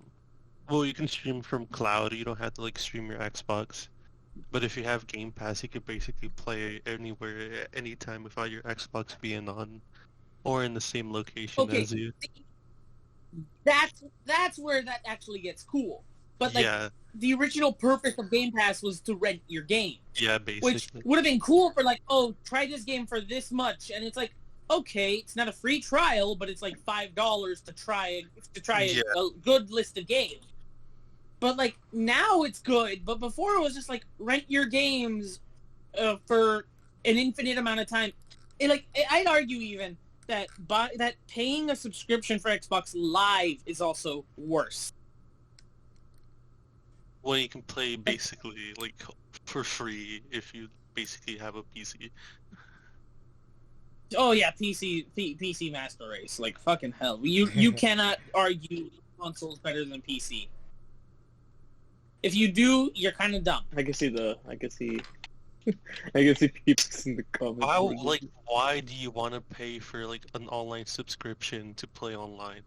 Well, you can stream from cloud. You don't have to like stream your Xbox. But if you have Game Pass, you could basically play anywhere, anytime without your Xbox being on, or in the same location Okay. as you. That's where that actually gets cool. But like Yeah, the original purpose of Game Pass was to rent your game, yeah, which basically. would have been cool for like, oh, try this game for this much, and it's like, okay, it's not a free trial, but it's like $5 to try Yeah. a good list of games. But like now it's good, but before it was just like rent your games for an infinite amount of time. I'd argue even that paying a subscription for Xbox Live is also worse. Well, you can play basically like for free if you basically have a PC. Oh yeah, PC Master Race, like fucking hell. You cannot argue consoles better than PC. If you do, you're kind of dumb. I can see people in the comments. Why do you want to pay for like an online subscription to play online?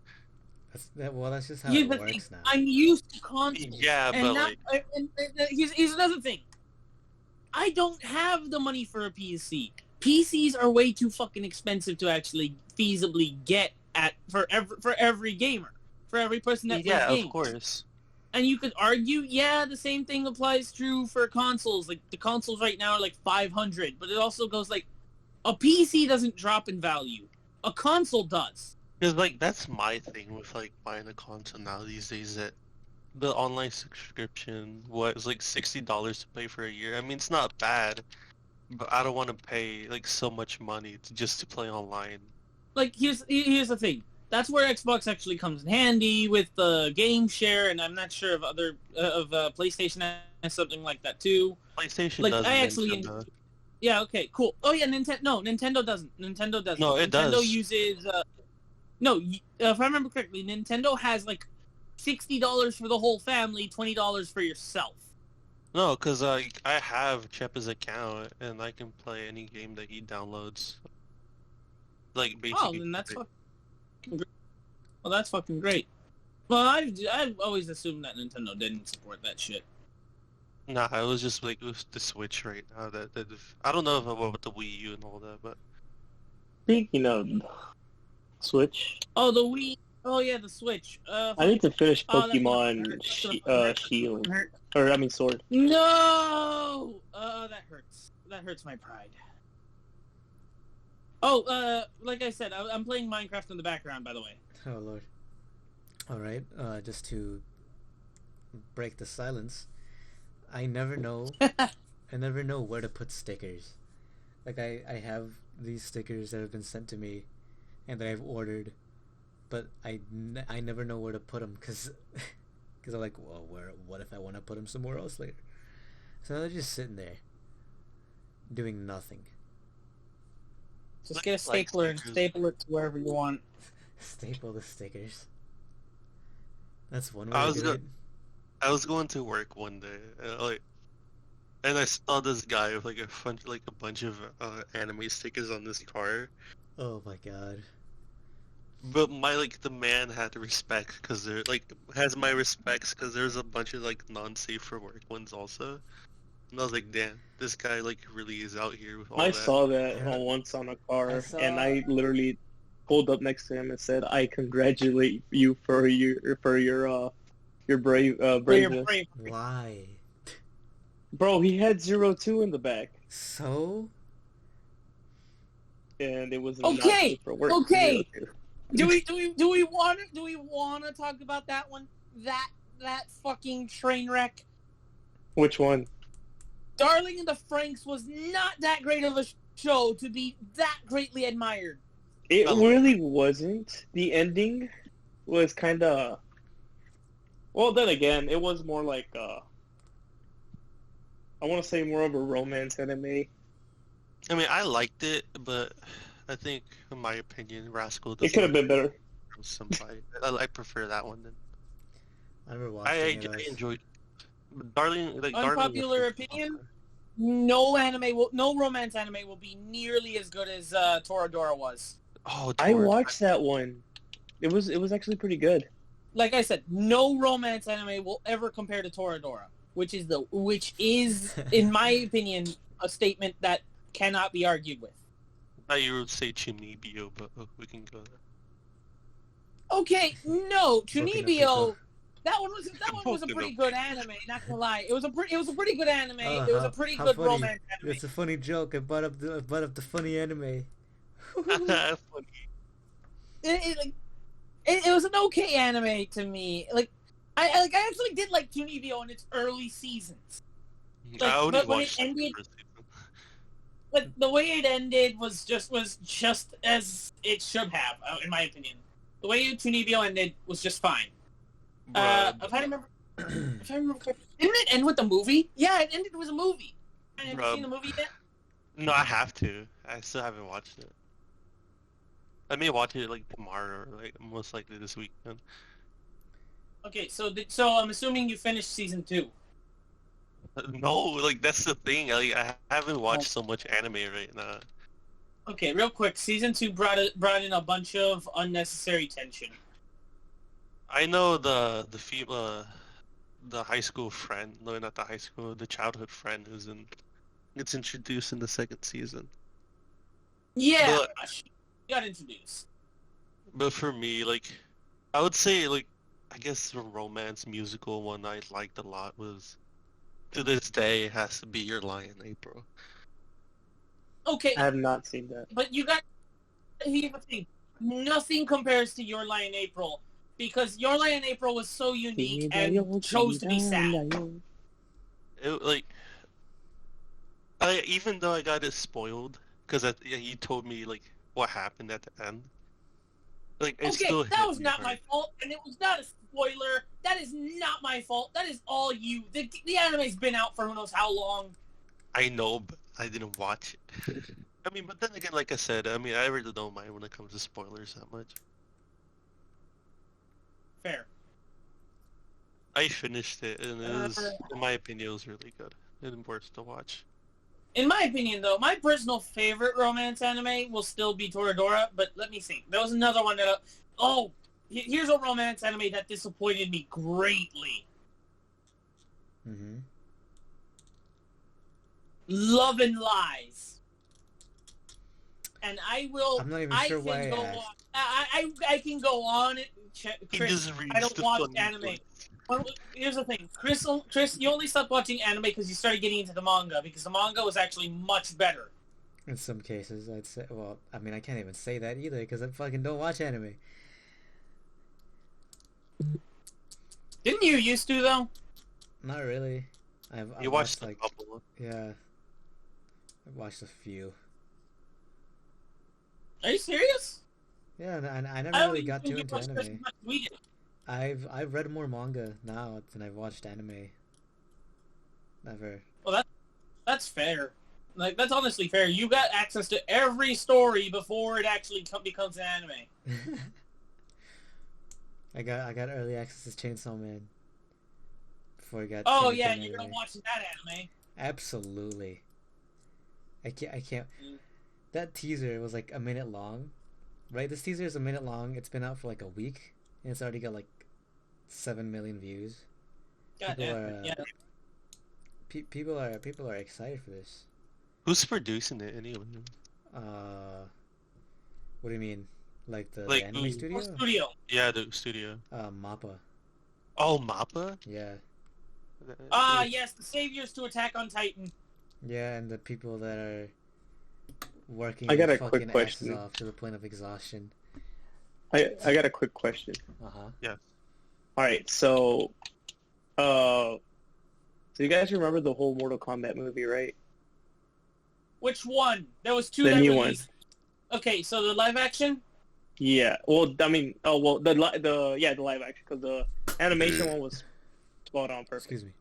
That's just how Here's it the thing. works now. I'm used to consoles. Yeah, and but now, like, here's another thing. I don't have the money for a PC. PCs are way too fucking expensive to actually feasibly get for every gamer, for every person that plays games. of course. And you could argue, yeah, the same thing applies true for consoles. Like the consoles right now are like $500, but it also goes like, a PC doesn't drop in value. A console does. Because like that's my thing with like buying a console now these days, that the online subscription was like $60 to pay for a year. I mean, it's not bad, but I don't want to pay like so much money just to play online. Like here's the thing. That's where Xbox actually comes in handy with the game share, and I'm not sure if PlayStation has something like that too. PlayStation Like doesn't. I actually, Nintendo. Yeah. Okay. Cool. Oh yeah. Nintendo doesn't. Nintendo doesn't. No, it Nintendo does. uses. No, if I remember correctly, Nintendo has like $60 for the whole family, $20 for yourself. No, because I have Chep's account and I can play any game that he downloads. Like Oh, basically. then that's fucking great. Well, that's fucking great. Well, I've always assumed that Nintendo didn't support that shit. Nah, it was just like with the Switch right now. That I don't know about the Wii U and all that, but Speaking of Switch, Oh, the Wii. Oh yeah, the Switch. I need to finish Oh, that's gonna Pokemon hurt. Shield, Hurt. or I mean Sword. No. That hurts. That hurts my pride. Oh, like I said, I'm playing Minecraft in the background, by the way. Oh lord. All right. Just to break the silence, I never know. I never know where to put stickers. Like I have these stickers that have been sent to me, and that I've ordered, but I never know where to put them because I'm like, well, what if I want to put them somewhere else later? So they're just sitting there, doing nothing. Just get a stapler and staple it to wherever you want. Staple the stickers. That's one way I to was do go- it. I was going to work one day, and I saw this guy with like a bunch of anime stickers on this car. Oh my god. But the man had respect because they're has my respects because there's a bunch of non-safe for work ones also. And I was like, damn, this guy really is out here with all I that. saw that Yeah. once on a car, saw- and I literally pulled up next to him and said, "I congratulate you for your brave For your braveness." brave. Why? Bro, he had 02 in the back, So? and it was Okay, not safe for work. okay. 02. Do we want to talk about that one? That fucking train wreck. Which one? Darling in the Franxx was not that great of a show to be that greatly admired. It Oh. really wasn't. The ending was kind of. Well, then again, it was more like I want to say more of a romance anime. I mean, I liked it, but I think, in my opinion, Rascal It doesn't could have been better. Senpai. I prefer that one then. I remember watching I it. enjoyed. Darling, Unpopular opinion? No romance anime will be nearly as good as Toradora was. Oh, I Tor- watched that one. It was actually pretty good. Like I said, no romance anime will ever compare to Toradora, which is in my opinion a statement that cannot be argued with. I thought you would say Chunibyo, but we can go there. Okay, no, Boku no Chunibyo. Pico. That one was a pretty good anime. Not gonna lie, it was a pretty good anime. It was a pretty how good funny. romance anime. It's a funny joke. I brought up the funny anime. Funny. It was an okay anime to me. I actually did like Chunibyo in its early seasons. I only but when it watched the ended- first season. But the way it ended was just as it should have, in my opinion. The way Chunibyo ended was just fine. Bruh, If I remember correctly, didn't it end with a movie? Yeah, it ended with a movie. I haven't Bruh. seen the movie yet. no, I have to. I still haven't watched it. I may watch it tomorrow or most likely this weekend. Okay, so I'm assuming you finished season 2. No, that's the thing. I haven't watched so much anime right now. Okay, real quick, season 2 brought in a bunch of unnecessary tension. I know the high school friend. No, not the high school. The childhood friend gets introduced in the second season. Yeah, But- she got introduced. But for me, I would say I guess the romance musical one I liked a lot was, to this day, it has to be Your Lie in April. Okay, I have not seen that. but you got here's the thing. Nothing compares to Your Lie in April because Your Lie in April was so unique and chose to be sad. It even though I got it spoiled because he told me what happened at the end. It Okay, still that hit was me not hard. my fault, and it was not a spoiler. That is not my fault. That is all you. The anime's been out for who knows how long. I know, but I didn't watch it. I mean, but then again, like I said, I mean, I really don't mind when it comes to spoilers that much. Fair. I finished it, and it was, in my opinion, it was really good and worth to watch. In my opinion, though, my personal favorite romance anime will still be Toradora, but let me think. There was another one that... here's a romance anime that disappointed me greatly. Mm-hmm. Love and Lies. And I will... I'm not even sure why I can go on it. Chris, I don't watch anime. Well, here's the thing, Chris, you only stopped watching anime because you started getting into the manga, because the manga was actually much better. In some cases, I'd say. Well, I mean, I can't even say that either because I fucking don't watch anime. Didn't you used to, though? Not really. I've You watched a like couple. yeah. I've watched a few. Are you serious? Yeah, and I never really got too into Chris anime. as much as we did. I've read more manga now than I've watched anime. Never. Well, that's fair. Like, that's honestly fair. You got access to every story before it actually becomes an anime. I got early access to Chainsaw Man before it got. Oh turned yeah, into you're anime. gonna watch that anime. Absolutely. I can't. That teaser was like a minute long, right? This teaser is a minute long. It's been out for like a week, and it's already got like 7 million views. God damn. Yeah. People are excited for this. Who's producing it anyway? What do you mean? Like the Like, anime studio? What studio? Yeah, the studio. Mappa. Oh, Mappa? Yeah. Yes, the saviors to Attack on Titan. Yeah, and the people that are working I got their a quick fucking asses question. off to the point of exhaustion. I got a quick question. Uh-huh. Alright, so you guys remember the whole Mortal Kombat movie, right? Which one? There was two The that new one. released. Okay, so the live action? Yeah. Well, I mean, the live action, because the animation one was spot on perfect. Excuse me.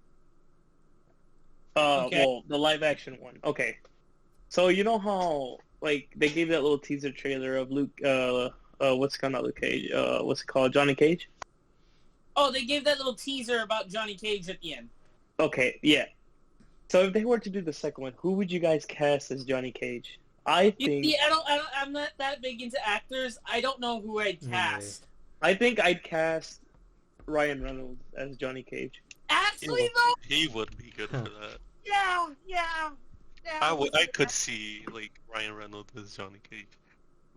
Okay. Well, the live action one. Okay. So you know how like they gave that little teaser trailer of Luke what's it called, not Luke Cage, what's it called, Johnny Cage? Oh, they gave that little teaser about Johnny Cage at the end. Okay, yeah. So if they were to do the second one, who would you guys cast as Johnny Cage? I think I'm not that big into actors. I don't know who I'd cast. I think I'd cast Ryan Reynolds as Johnny Cage. Actually, though? He would be good for that. Yeah. I could see, like, Ryan Reynolds as Johnny Cage.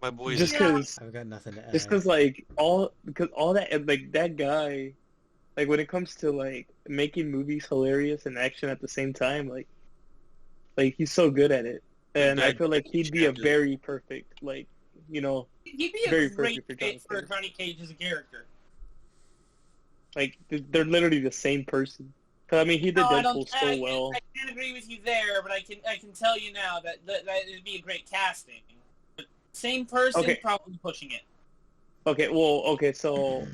My boy's... Just because... I've got nothing to add. Just because, like, all that, like, that guy, like, when it comes to, like, making movies hilarious and action at the same time, like he's so good at it. And I feel like he'd be a very perfect, like, you know, he'd be a very great perfect fit for Johnny Cage as a character. Like, they're literally the same person. Cause I mean, he did Deadpool so well. I can't agree with you there, but I can tell you now that it'd be a great casting. But same person, probably pushing it. Okay, so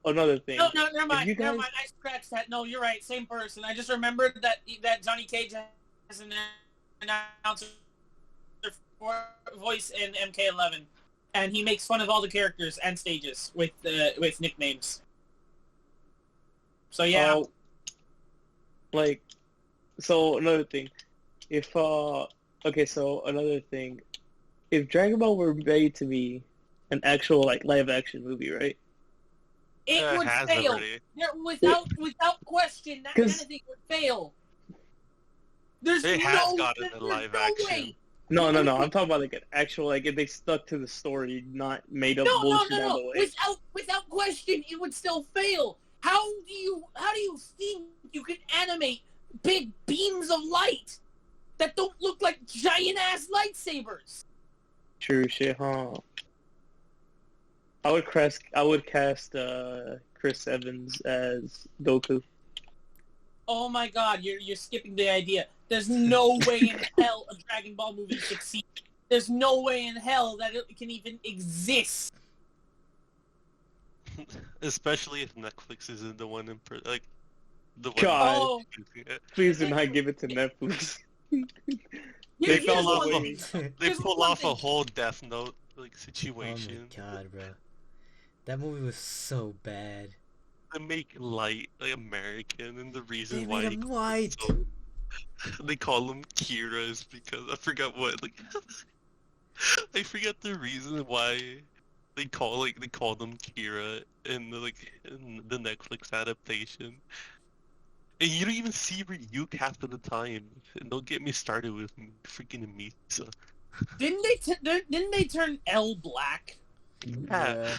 another thing. No, never mind. Never mind. I scratched that. No, you're right. Same person. I just remembered that Johnny Cage has an announcer voice in MK11, and he makes fun of all the characters and stages with nicknames. So yeah. So another thing, if Dragon Ball were made to be an actual like live action movie, right? It would fail. Without question, that kind of thing would fail. It has gotten a live action. Way. No. I'm talking about like an actual, like if they stuck to the story, not made up bullshit all the way. Without question, it would still fail. How do you think you can animate big beams of light that don't look like giant ass lightsabers? True shit, huh? I would cast Chris Evans as Goku. Oh my god, you're skipping the idea. There's no way in hell a Dragon Ball movie succeeds. There's no way in hell that it can even exist. Especially if Netflix isn't the one the one. God. Oh. Please do not give it to Netflix. They Here's fell one off. thing. They Here's pulled one off a thing. whole Death Note like Oh situation. my god, bro. That movie was so bad. They make Light like American, and the They reason made why him white. they call him Kira is because I forgot what like I forget the reason why they call them Kira in the Netflix adaptation. And you don't even see Ryuk half of the time. And don't get me started with freaking Misa. Didn't they turn L black? Yeah.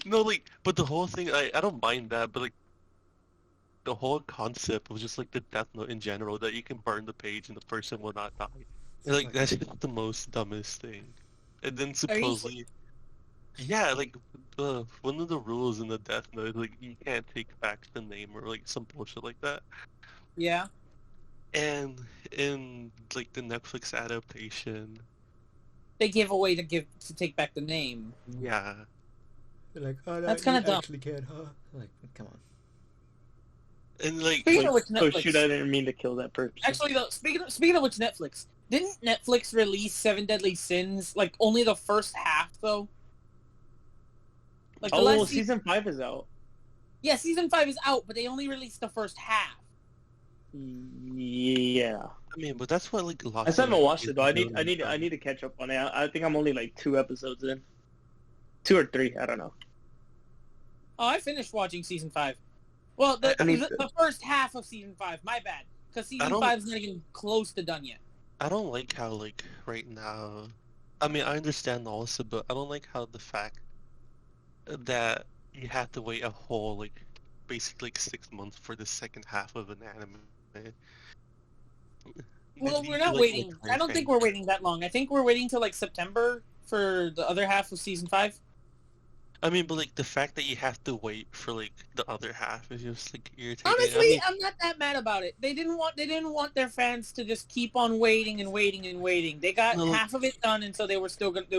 No, like, but the whole thing, I don't mind that, but like, the whole concept was just like the Death Note in general, that you can burn the page and the person will not die. And, like, that's just the most dumbest thing. And then Are you supposedly, yeah, like, one of the rules in the Death Note is like, you can't take back the name or like some bullshit like that. Yeah. And in like the Netflix adaptation, They give away to take back the name. yeah, They're like, oh, no, That's kinda you dumb. actually can, huh? Like, come on. and like, Speaking of which, Oh Netflix. shoot, I didn't mean to kill that person. Actually, though, speaking of which, Netflix didn't Netflix release Seven Deadly Sins like only the first half though? Like the Oh, last well, season 5 is out. yeah, season 5 is out, but they only released the first half. Yeah. I mean, but that's what like lots I still of haven't watched it though. I movies need do. to catch up on it. I think I'm only like 2 episodes in. 2 or 3, I don't know. Oh, I finished watching season 5. Well, the I need to- the first half of season 5. My bad, because season don't- 5 is not even close to done yet. I don't like how like right now. I mean, I understand also, but I don't like how the fact that you have to wait a whole like basically like 6 months for the second half of an anime. Well, They we're do, not like, waiting. a I don't think we're waiting that long. I think we're waiting till like September for the other half of season 5. I mean, but like the fact that you have to wait for like the other half is just like irritating. Honestly, I mean, I'm not that mad about it. They didn't want their fans to just keep on waiting and waiting and waiting. They got No. half of it done, and so they were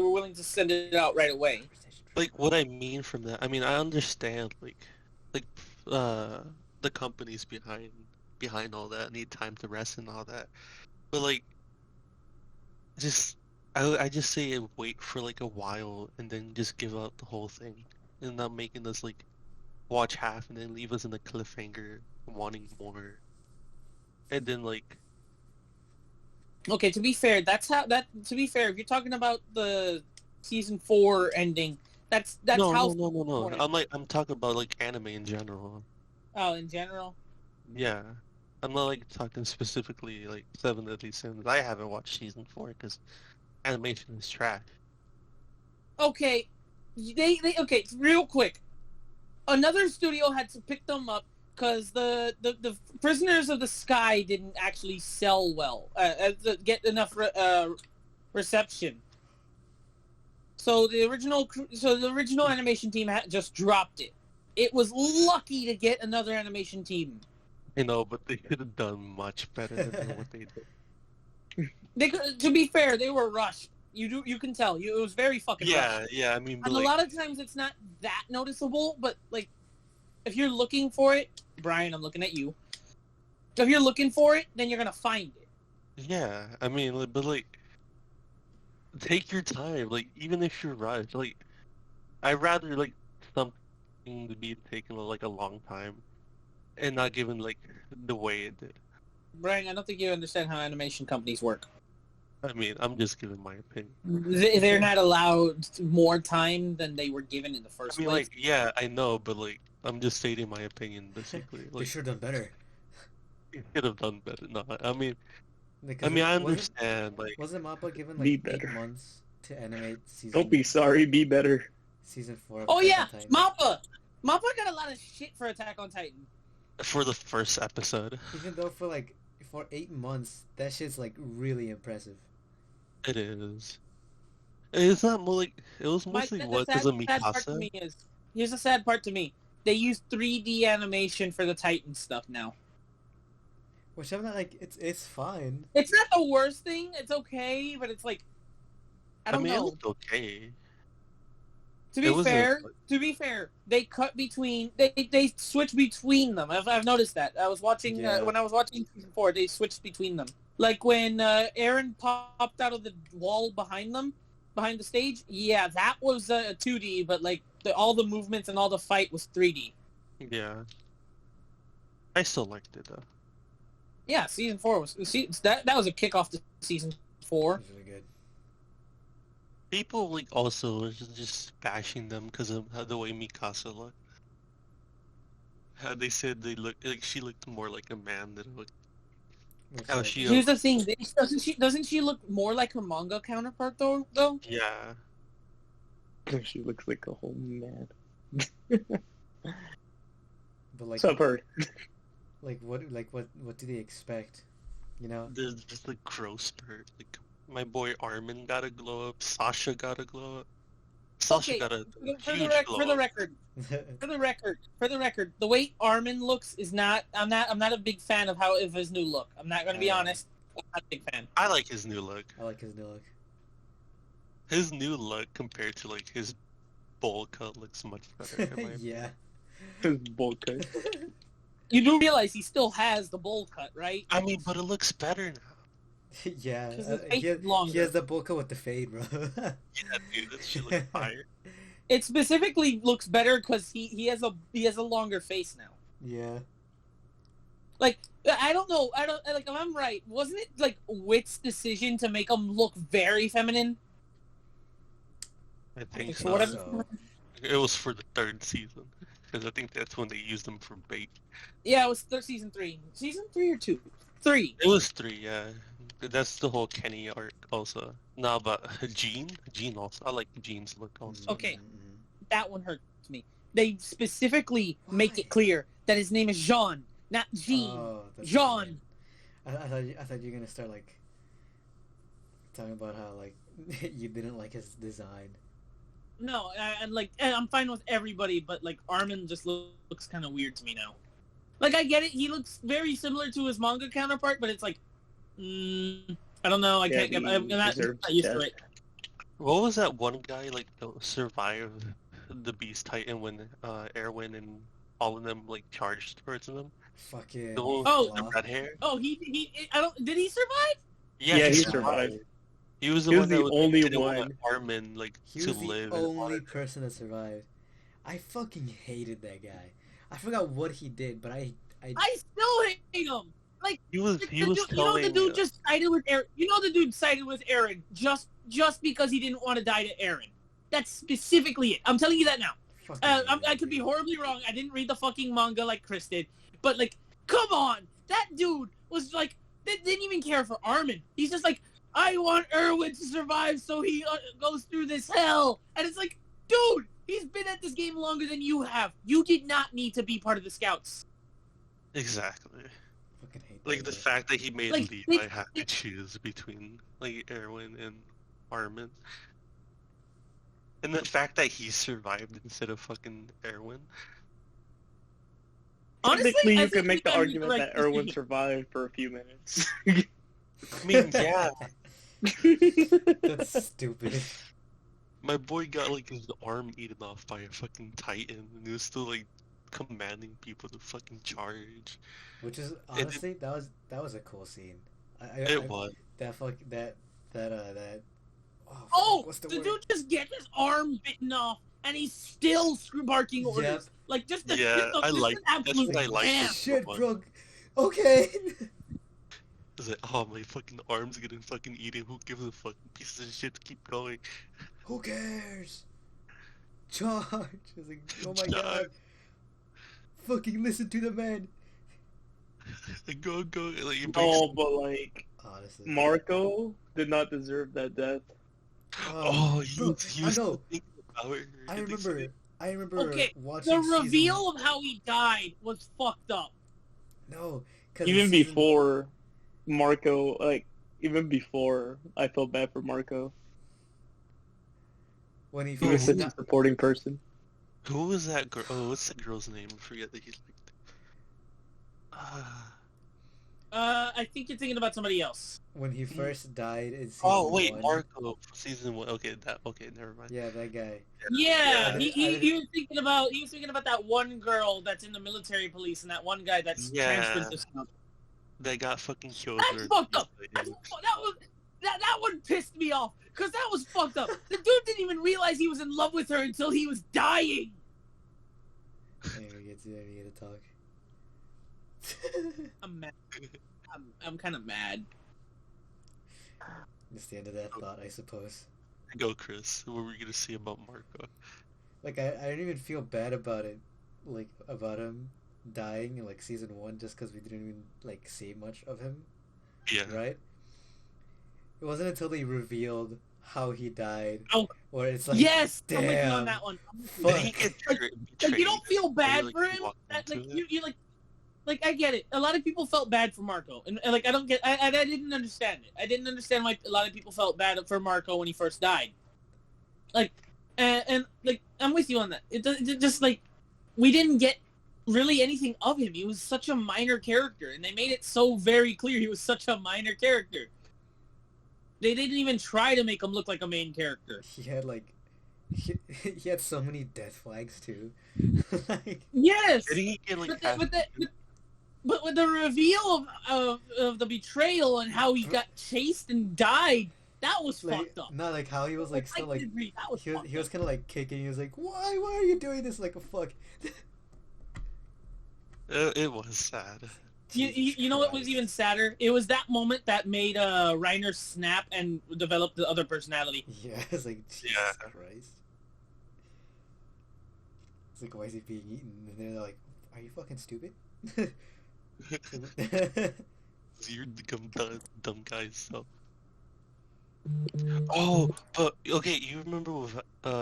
willing to send it out right away. like what I mean from that, I mean I understand like the companies behind all that need time to rest and all that, but like just I just say wait for like a while and then just give out the whole thing and not making us like watch half and then leave us in a cliffhanger wanting more, and then like Okay, to be fair, to be fair, if you're talking about the season 4 ending, that's no how. no I'm talking about like anime in general. Oh, in general. Yeah, I'm not like talking specifically like Seven Deadly Sins. I haven't watched season 4 because animation is trash. Okay, they okay. Real quick, another studio had to pick them up because the Prisoners of the Sky didn't actually sell well, get enough reception. So the original animation team just dropped it. It was lucky to get another animation team. I know, but they could have done much better than what they did. They could, to be fair, they were rushed. You can tell. It was very fucking rushed. Yeah. I mean, but And like, a lot of times it's not that noticeable, but like if you're looking for it, Brian, I'm looking at you. If you're looking for it, then you're gonna find it. yeah. I mean, like, but like, take your time. Like, even if you're rushed, like, I'd rather like something to be taking like a long time, and not given like the way it did. Brian, I don't think you understand how animation companies work. I mean, I'm just giving my opinion. They're not allowed more time than they were given in the I first mean, place. like, yeah, I know, but like, I'm just stating my opinion basically. They Like, should have done better. you could have done better. No, I mean, Because I wasn't- understand. Like, Wasn't Mappa given Be like 8 better. months to animate season? Don't be sorry, be better. Season 4. Of Oh Attack yeah, on Titan. Mappa got a lot of shit for Attack on Titan. for the first episode, Even though for 8 months, that shit's like really impressive. it is. It's not more like it was mostly what is a sad part to Mikasa. me is here's the sad part to me. They use 3D animation for the Titan stuff now. Which I'm not like it's fine. It's not the worst thing. It's okay, but it's like I don't mean, it know. looked okay. To It was a- be fair, they cut between they switch between them. I've noticed that. I was watching Yeah. when I was watching season 4, they switched between them. Like when Aaron popped out of the wall behind the stage. Yeah, that was 2D, but like all the movements and all the fight was 3D. Yeah. I still liked it though. Yeah, season 4 was that was a kickoff to season 4. It was really good. People like also was just bashing them because of how the way Mikasa looked. How they said they looked like she looked more like a man than like Which, how like, she. Here's the thing: doesn't she look more like her manga counterpart though? Yeah. She looks like a whole man. but like, What's up, Bird? what do they expect? You know? There's just like gross part. Like my boy Armin got a glow up. Sasha got a glow up. Sasha Okay, got a for huge glow the up. record, the way Armin looks is not. I'm not a big fan of his new look. I'm not going to be honest. I'm not a big fan. I like his new look. I like his new look. His new look compared to like his bowl cut looks much better. In my opinion. Yeah. His bowl cut. You do realize he still has the bowl cut, right? I mean, but it looks better now. Yeah. 'Cause his face He is longer. has the bowl cut with the fade, bro. Yeah, dude, that shit looks fire. It specifically looks better because he has a longer face now. yeah. Like I don't know. If I'm right. Wasn't it like Wit's decision to make him look very feminine? I think For so. whatever- So, It was for the 3rd season. Because I think that's when they used them for bait. Yeah, it was season 3. Season 3 or 2? 3. It was 3, yeah. That's the whole Kenny arc also. No, but Jean also. I like Jean's look also. Okay. mm-hmm. That one hurts me. They specifically make Why? it clear that his name is Jean, not Jean. Oh, that's Jean. I thought you were gonna start like talking about how like you didn't like his design. No, I'm fine with everybody, but like Armin just looks kind of weird to me now. Like I get it, he looks very similar to his manga counterpart, but it's like, I don't know. I'm not used to it. What was that one guy like that survived the Beast Titan when Erwin and all of them like charged towards him? Fucking. The one with Oh. the red hair? Oh, did he survive? Yeah, he survived. survived. He was the He one was that the only didn't one. want Armin like He to was the live. only person that survived. I fucking hated that guy. I forgot what he did, but I still hate him. Like He was the telling. the dude just sided with Aaron. You know the dude sided with Aaron just because he didn't want to die to Aaron. That's specifically it. I'm telling you that now. fucking I could be horribly wrong. I didn't read the fucking manga like Chris did, but like, come on, that dude was like, didn't even care for Armin. He's just like, I want Erwin to survive, so he goes through this hell, and it's like, dude, he's been at this game longer than you have. You did not need to be part of the Scouts. Exactly. fucking hate Like that the guy. fact that he made Like, Levi have to choose between like Erwin and Armin. And the fact that he survived instead of fucking Erwin. Honestly, Technically, I you think can make the we gotta argument make that the right Erwin decision. survived for a few minutes. I mean, yeah, That's stupid. my boy got like his arm eaten off by a fucking titan, and he was still like commanding people to fucking charge. Which is honestly that was a cool scene. It was. That fuck that. Oh, what's the the word? dude just get his arm bitten off, and he's still barking orders. Yep. Like just Yeah, I just like- an that's absolute what I like. damn. Shit, One. bro. Okay. It's like, oh, my fucking arm's getting fucking eaten. Who gives a fucking piece of shit to keep going? Who cares? Charge. It's like, oh my god. Charge. Fucking listen to the man. Like, go. Like, he breaks- No, but like Honestly. Marco did not deserve that death. Oh, bro, he I was know. thinking about her. I and they remember. said- I remember Okay, watching The season- reveal of how he died was fucked up. No, because Even before Marco, like even before, I felt bad for Marco. when he He was first such a di- supporting person. Who was that girl? Oh, what's the girl's name? I forget that he liked. I think you're thinking about somebody else. When he first died in season Oh wait, 1. Marco, season 1. Okay, never mind. Yeah, that guy. Yeah, I he didn't- was thinking about that one girl that's in the military police and that one guy that's Yeah. transferred to stuff. They got fucking killed. That's or- fucked up. That one pissed me off because that was fucked up. The dude didn't even realize he was in love with her until he was dying. Hey, we get to talk. I'm mad. I'm kind of mad. That's the end of that thought, I suppose. Go, Chris. What were you gonna say about Marco? Like, I didn't even feel bad about it, like, about him dying in, like, season 1 just because we didn't even, like, see much of him, Yeah. right? It wasn't until they revealed how he died, Oh. where it's like, Yes, I'm with you on damn. that one. Did he Fuck. get Like, you don't feel bad Like, for him. walked That, like into it? you like I get it. A lot of people felt bad for Marco, and like I don't get. I didn't understand it. I didn't understand why a lot of people felt bad for Marco when he first died. Like, and like I'm with you on that. It just like we didn't get really anything of him. He was such a minor character, and they made it so very clear he was such a minor character. They didn't even try to make him look like a main character. He had, like, he had so many death flags, too. Like, Yes, Did he get like but, half- but with the reveal of the betrayal and how he got chased and died, that was like, fucked up. not like how he was, like, I still, like, agree, that was he was fucked up. kind of, like, kicking, he was like, why are you doing this, like, a fuck? It was sad. You know what was Christ. even sadder? It was that moment that made Reiner snap and develop the other personality. Yeah, it's like, Jesus Yeah. Christ. It's like, why is he being eaten? And they're like, are you fucking stupid? You're the dumb guy, so. Oh, but okay, you remember with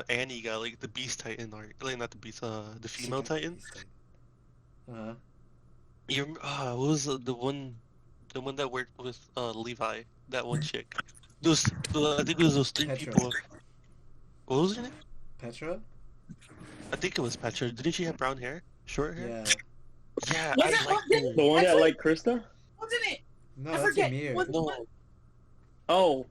Annie got like the Beast Titan art, like not the Beast, the female Titan. Uh-huh. You what was the one that worked with Levi, that one chick. Those I think it was those three Petra. people. What was her name? Petra? I think it was Petra. Didn't she have brown hair, short hair? Yeah. Yeah, Was I it- liked did- her. The one that Actually- like Krista? Wasn't it? No, I that's forget. Ymir. Was- No, Oh,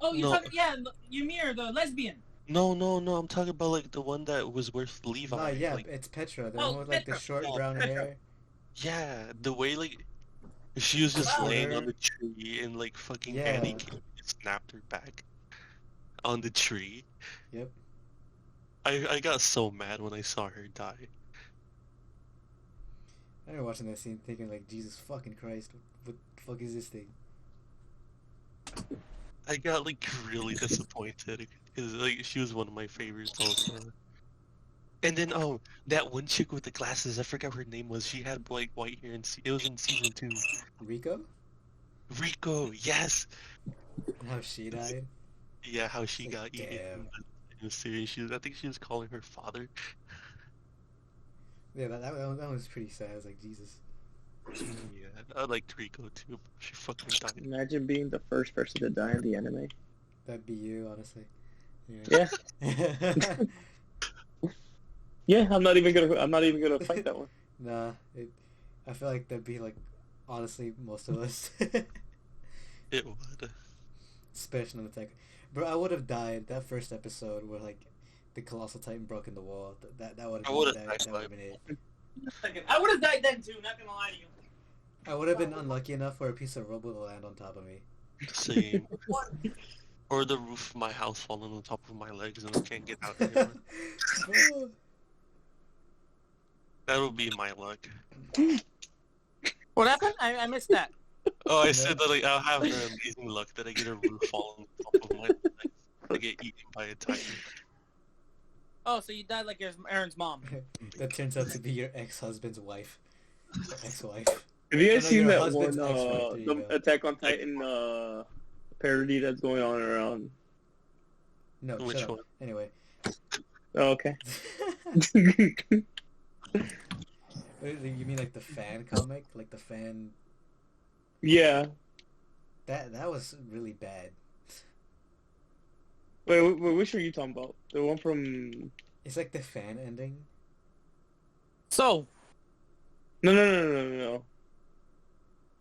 Oh, you're No. talking, Ymir, the lesbian. no. I'm talking about like the one that was with Levi. No, yeah, like, it's Petra. The Oh, one with, like, the Petra. short Yeah, brown Petra. hair. yeah, the way like she was just Wow. laying on the tree and like fucking Yeah. Annie came and snapped her back on the tree. Yep. I got so mad when I saw her die. I remember watching that scene thinking, like, Jesus fucking Christ, what the fuck is this thing? I got like really disappointed because like she was one of my favorites also. And then that one chick with the glasses, I forgot what her name was. She had like white hair and it was in season 2. Rico? Rico, yes. How she died? Yeah, how she Like, got eaten damn. in the series. I think she was calling her father. Yeah, that was pretty sad. I was like, Jesus. Yeah, I liked Rico too. She fucking died. imagine being the first person to die in the anime. That'd be you, honestly. Yeah, Yeah. yeah. I'm not even gonna fight that one. Nah, I feel like that'd be, like, honestly, most of us. It would. Especially on Attack. Bro, I would have died that first episode where, like, the Colossal Titan broke in the wall. That would I have would've been, died that would have been it. I would have died then too, not gonna lie to you. I would have been unlucky enough for a piece of rubble to land on top of me. Same. Or the roof of my house falling on top of my legs and I can't get out anymore. Bro. That would be my luck. What happened? I missed that. Oh, I said that like I'll have the amazing luck that I get a roof falling on top of my legs. I get eaten by a titan. Oh, so you died like Aaron's mom. That turns out to be your ex-husband's wife. Or ex-wife. Have you Oh, guys no, seen your that husband's one, ex-wife, there you the go. Attack on Titan parody that's going on around? No, Which shut up. one? Anyway. Oh, okay. Wait, you mean like the fan comic? Like the fan... Yeah. That was really bad. Wait, which are you talking about? The one from... It's like the fan ending. So, No.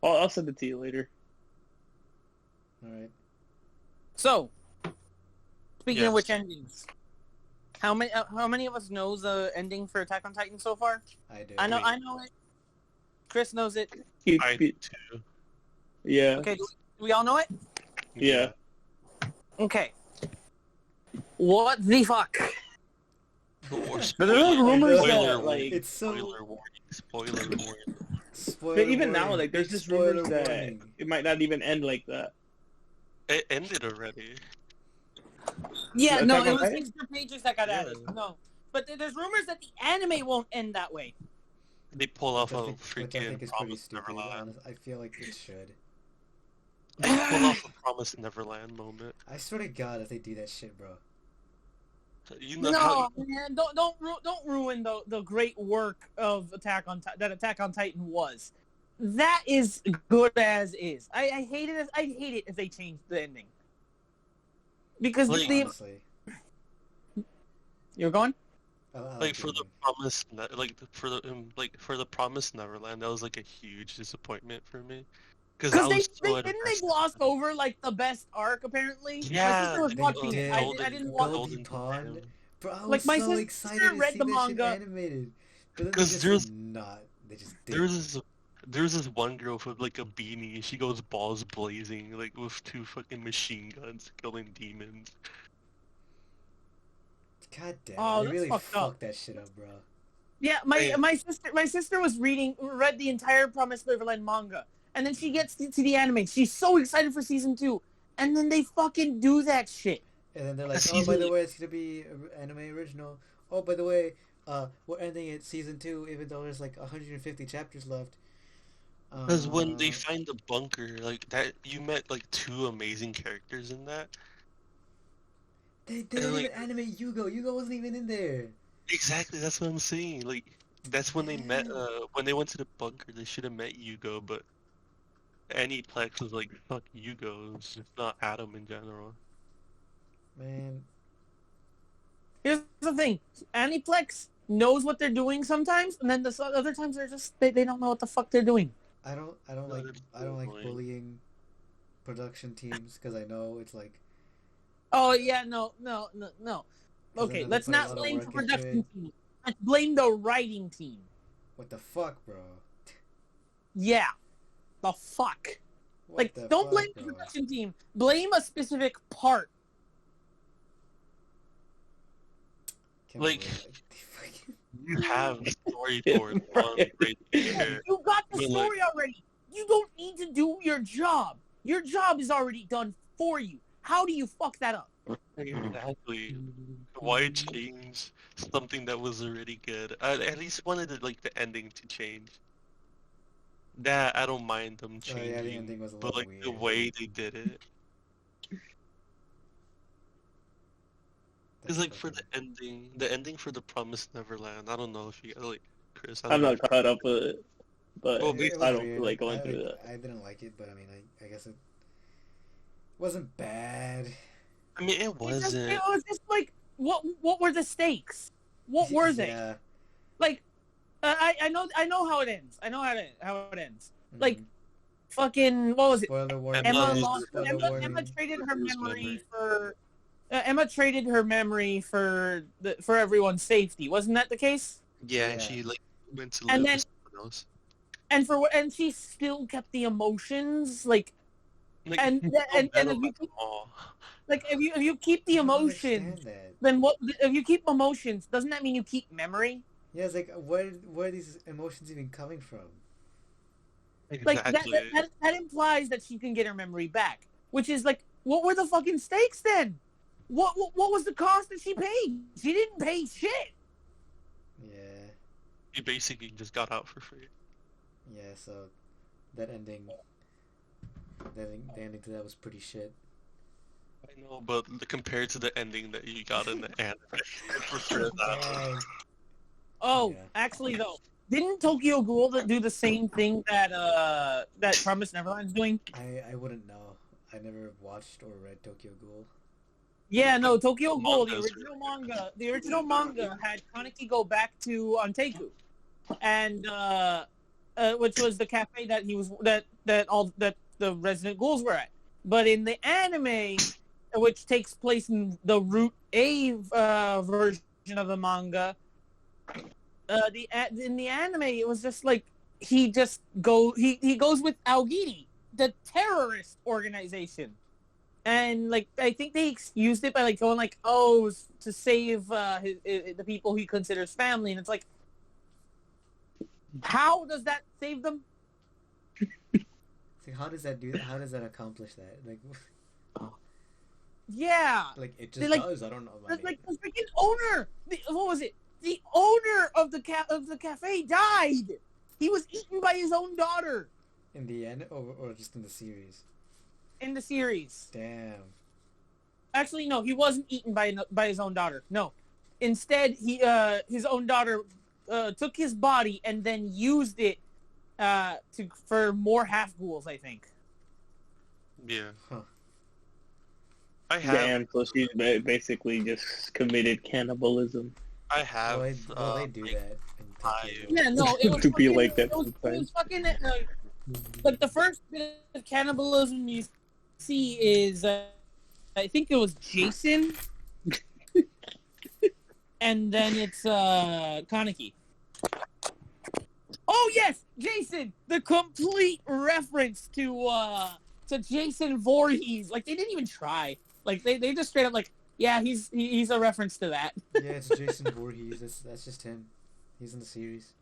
I'll send it to you later. All right. So, speaking Yes. of which endings, how many of us knows the ending for Attack on Titan so far? I do. I know it. Chris knows it. I do too. Yeah. Okay, do we all know it? Yeah. Okay. What the fuck? Or But there's like rumors spoiler that warning, like, It's so spoiler warning. spoiler but even warning. now, like, there's just Spoiler rumors that warning. it might not even end like that. It ended already. Yeah, Attack no, on it was Titan? extra pages that got added. Yeah. No, but there's rumors that the anime won't end that way. They pull off Which I a think, which I think freaking is pretty Promise stupid. Neverland. Honest, I feel like it should. They pull off a Promise Neverland moment. I swear to God, if they do that shit, bro. You know No, how man, don't ruin the great work of Attack on Titan was. That is good as is. I hate it. I hate it if they change the ending. Because Like- Honestly, you're going. like for the Promise, for the Promise Neverland, that was like a huge disappointment for me. Because I Because was so didn't they invested. gloss over like the best arc apparently? Yeah, My sister was they watching did. it. I didn't watch Goldie Golden Pond. Time. Bro, I was Like, my so sister excited to read see the that shit manga. animated. But then they 'Cause just there's- did not. They just did. There's this one girl with like a beanie. She goes balls blazing, like with 2 fucking machine guns, killing demons. God damn, Oh, they that's really fucked up. fucked that shit up, bro. Yeah, Yeah. my sister was read the entire Promised Neverland manga, and then she gets to the anime. She's so excited for season 2, and then they fucking do that shit. And then they're like, That's oh, by the easily- way, it's gonna be anime original. Oh, by the way, we're ending it season 2, even though there's like 150 chapters left. Because when they find the bunker, like that, you met like 2 amazing characters in that. They didn't and, like- even animate Yugo. Yugo wasn't even in there. Exactly, that's what I'm saying. Like, that's when they met. Yeah. When they went to the bunker, they should have met Yugo, but Aniplex was like, "Fuck Yugo, it's just not Adam in general." Man, Here's the thing: Aniplex knows what they're doing sometimes, and then the other times they don't know what the fuck they're doing. I don't No, like they're bullying. bullying production teams because I know it's like Oh yeah, no. then Okay, they let's put a not lot of blame the work into production it. team. Let's blame the writing team. what the fuck, bro. Yeah, the fuck. What Like, the don't fuck, blame the bro? production team. Blame a specific part. Can't Like- believe it. Fucking- You have storyboard on right there. You got the But, like- story already. You don't need to do your job. Your job is already done for you. How do you fuck that up? Exactly. Why change something that was already good? I at least wanted the ending to change. That I don't mind them Oh, changing, yeah, the ending was a but little like the weird. way they did it. That's Because like for fucking- the ending for the Promised Neverland, I don't know if you like Chris. I I'm don't not know. caught up with it, but Well, It was I don't weird. feel like going through that. I didn't like it, but I mean, I guess it wasn't bad. I mean, it wasn't. It was just like, what were the stakes? What were they? Yeah. Like, I know how it ends. I know how it ends. mhm. Like, fucking, what was it? Spoiler warning. Emma Emma loses lost. her Spoiler Emma warning. traded her Lose memory memory. for. Emma traded her memory for everyone's safety. Wasn't that the case? Yeah, Yeah. she like went to And live then- with someone else. And she still kept the emotions. Like Like, and you feel and bad if you about keep, them all. like if you keep the I don't emotions, understand that. then what? If you keep emotions, doesn't that mean you keep memory? Yeah, it's like where are these emotions even coming from? Like Exactly. that implies that she can get her memory back, which is like, what were the fucking stakes then? What was the cost that she paid? She didn't pay shit. Yeah, He basically just got out for free. yeah. So that ending, the ending to that was pretty shit. I know, but compared to the ending that you got in the anime, I prefer that. Dang. Oh, Yeah. actually though, didn't Tokyo Ghoul do the same thing that that Promised Neverland's doing? I wouldn't know. I never watched or read Tokyo Ghoul. Yeah, no, Tokyo Ghoul, the Manga's original manga had Kaneki go back to Anteku, and which was the cafe that he was that the resident ghouls were at. But in the anime, which takes place in the Route A version of the manga, in the anime it was just like he goes with Aogiri, the terrorist organization, and like I think they excused it by like going like, oh, to save the people he considers family, and it's like, how does that save them? So how does that do? How does that accomplish that? Like, Yeah, like it just like, does. I don't know. It's like the freaking owner. What was it? The owner of the cafe died. He was eaten by his own daughter. In the end, or just in the series? In the series. Damn. Actually, no, he wasn't eaten by his own daughter. No, instead, his own daughter took his body and then used it for more half ghouls, I think. Yeah. Huh. I have. Damn, so she's basically just committed cannibalism. I have. Well, they do like, that. Yeah, no, it was To be fucking, like that It was sometimes. fucking like the first bit of cannibalism you see is I think it was Jason, and then it's Kaneki. Oh yes, Jason! The complete reference to Jason Voorhees. Like they didn't even try. Like they just straight up like, yeah, he's a reference to that. Yeah, it's Jason Voorhees. That's just him. He's in the series.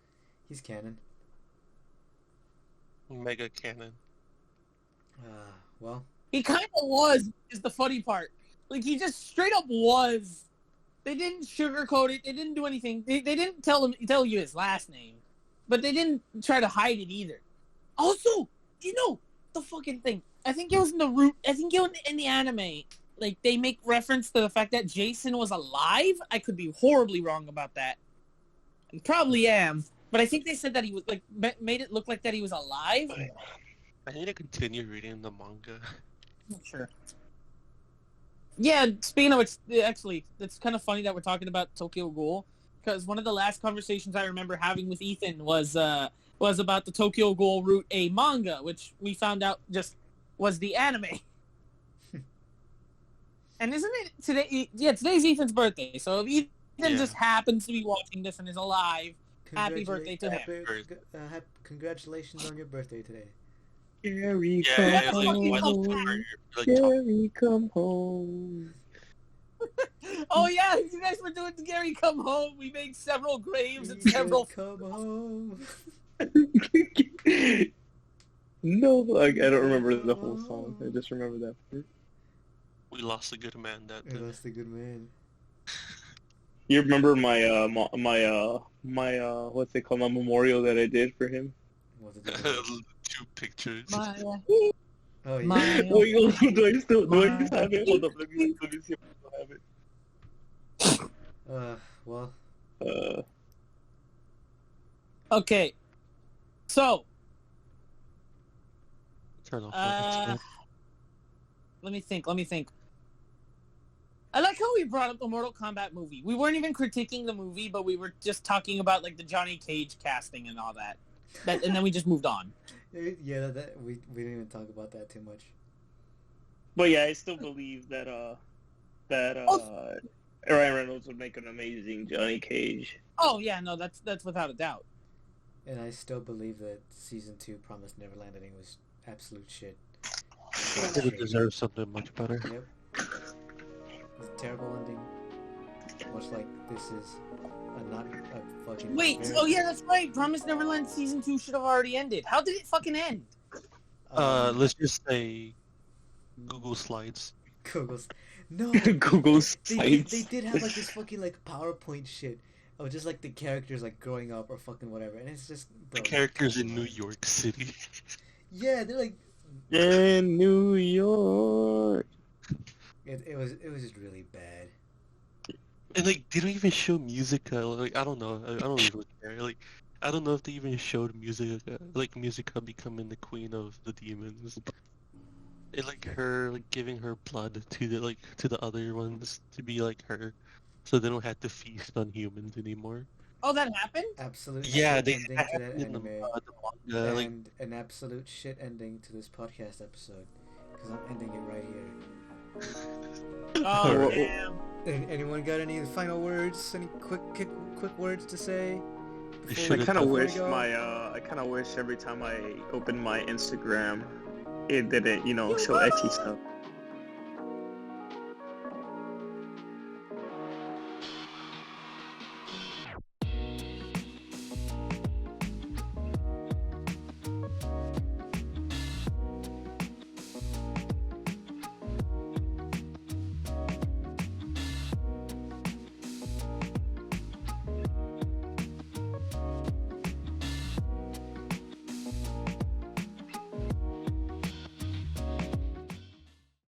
He's canon. Mega canon. Well. He kind of was, is the funny part. Like, he just straight up was. They didn't sugarcoat it. They didn't do anything. They didn't tell you his last name. But they didn't try to hide it either. Also, you know, the fucking thing. I think it was in in the anime. Like, they make reference to the fact that Jason was alive. I could be horribly wrong about that. And probably am. But I think they said that he was, like, made it look like that he was alive. I need to continue reading the manga. Not sure. Yeah, speaking of which, actually, it's kind of funny that we're talking about Tokyo Ghoul, because one of the last conversations I remember having with Ethan was about the Tokyo Ghoul Route A manga, which we found out just was the anime. And isn't it today? Yeah, today's Ethan's birthday, so if Ethan just happens to be watching this and is alive, happy birthday to him. Congratulations on your birthday today. Gary, Yeah, come like, home. like, Gary, come home. Oh yeah, you guys were doing Gary Come Home. We made several graves and several. Come home. No, like I don't remember the whole song. I just remember that part. we lost a good man that day. That's the good man. You remember my what's it called, my memorial that I did for him? What's it? 2 pictures. Oh yeah. Wait, do I still have it? Hold up, let me see if I still have it. Well. Okay, so Turn off that. let me think. I like how we brought up the Mortal Kombat movie. We weren't even critiquing the movie, but we were just talking about like the Johnny Cage casting and all that. And then we just moved on. Yeah, we didn't even talk about that too much. But yeah, I still believe that Ryan Reynolds would make an amazing Johnny Cage. Oh yeah, no, that's without a doubt. And I still believe that season 2 Promised Neverland ending was absolute shit. It deserves something much better. Yep. It's a terrible ending. Much like this is not a fucking... Wait, oh yeah, that's right. Promised Neverland season 2 should have already ended. How did it fucking end? Let's just say Google Slides. Google's... No! Google They Sites. did have like this fucking like PowerPoint shit of just like the characters like growing up or fucking whatever, and it's just... The bro, characters in New York City. Yeah, they're like... In New York. It was just really bad. And like, they don't even show Musica. Like, I don't know. I don't even care. Like, I don't know if they even showed Musica. Like, Musica becoming the queen of the demons. And like her, like giving her blood to the other ones to be like her, so they don't have to feast on humans anymore. Oh, that happened? absolute Yeah, shit they ending had to that it in anime, the manga. Like, and an absolute shit ending to this podcast episode. Because I'm ending it right here. Oh, Alright. damn. Anyone got any final words? Any quick words to say? They before should've we- I kind of before we wish go? I kind of wish every time I opened my Instagram, it didn't, show ecchi stuff.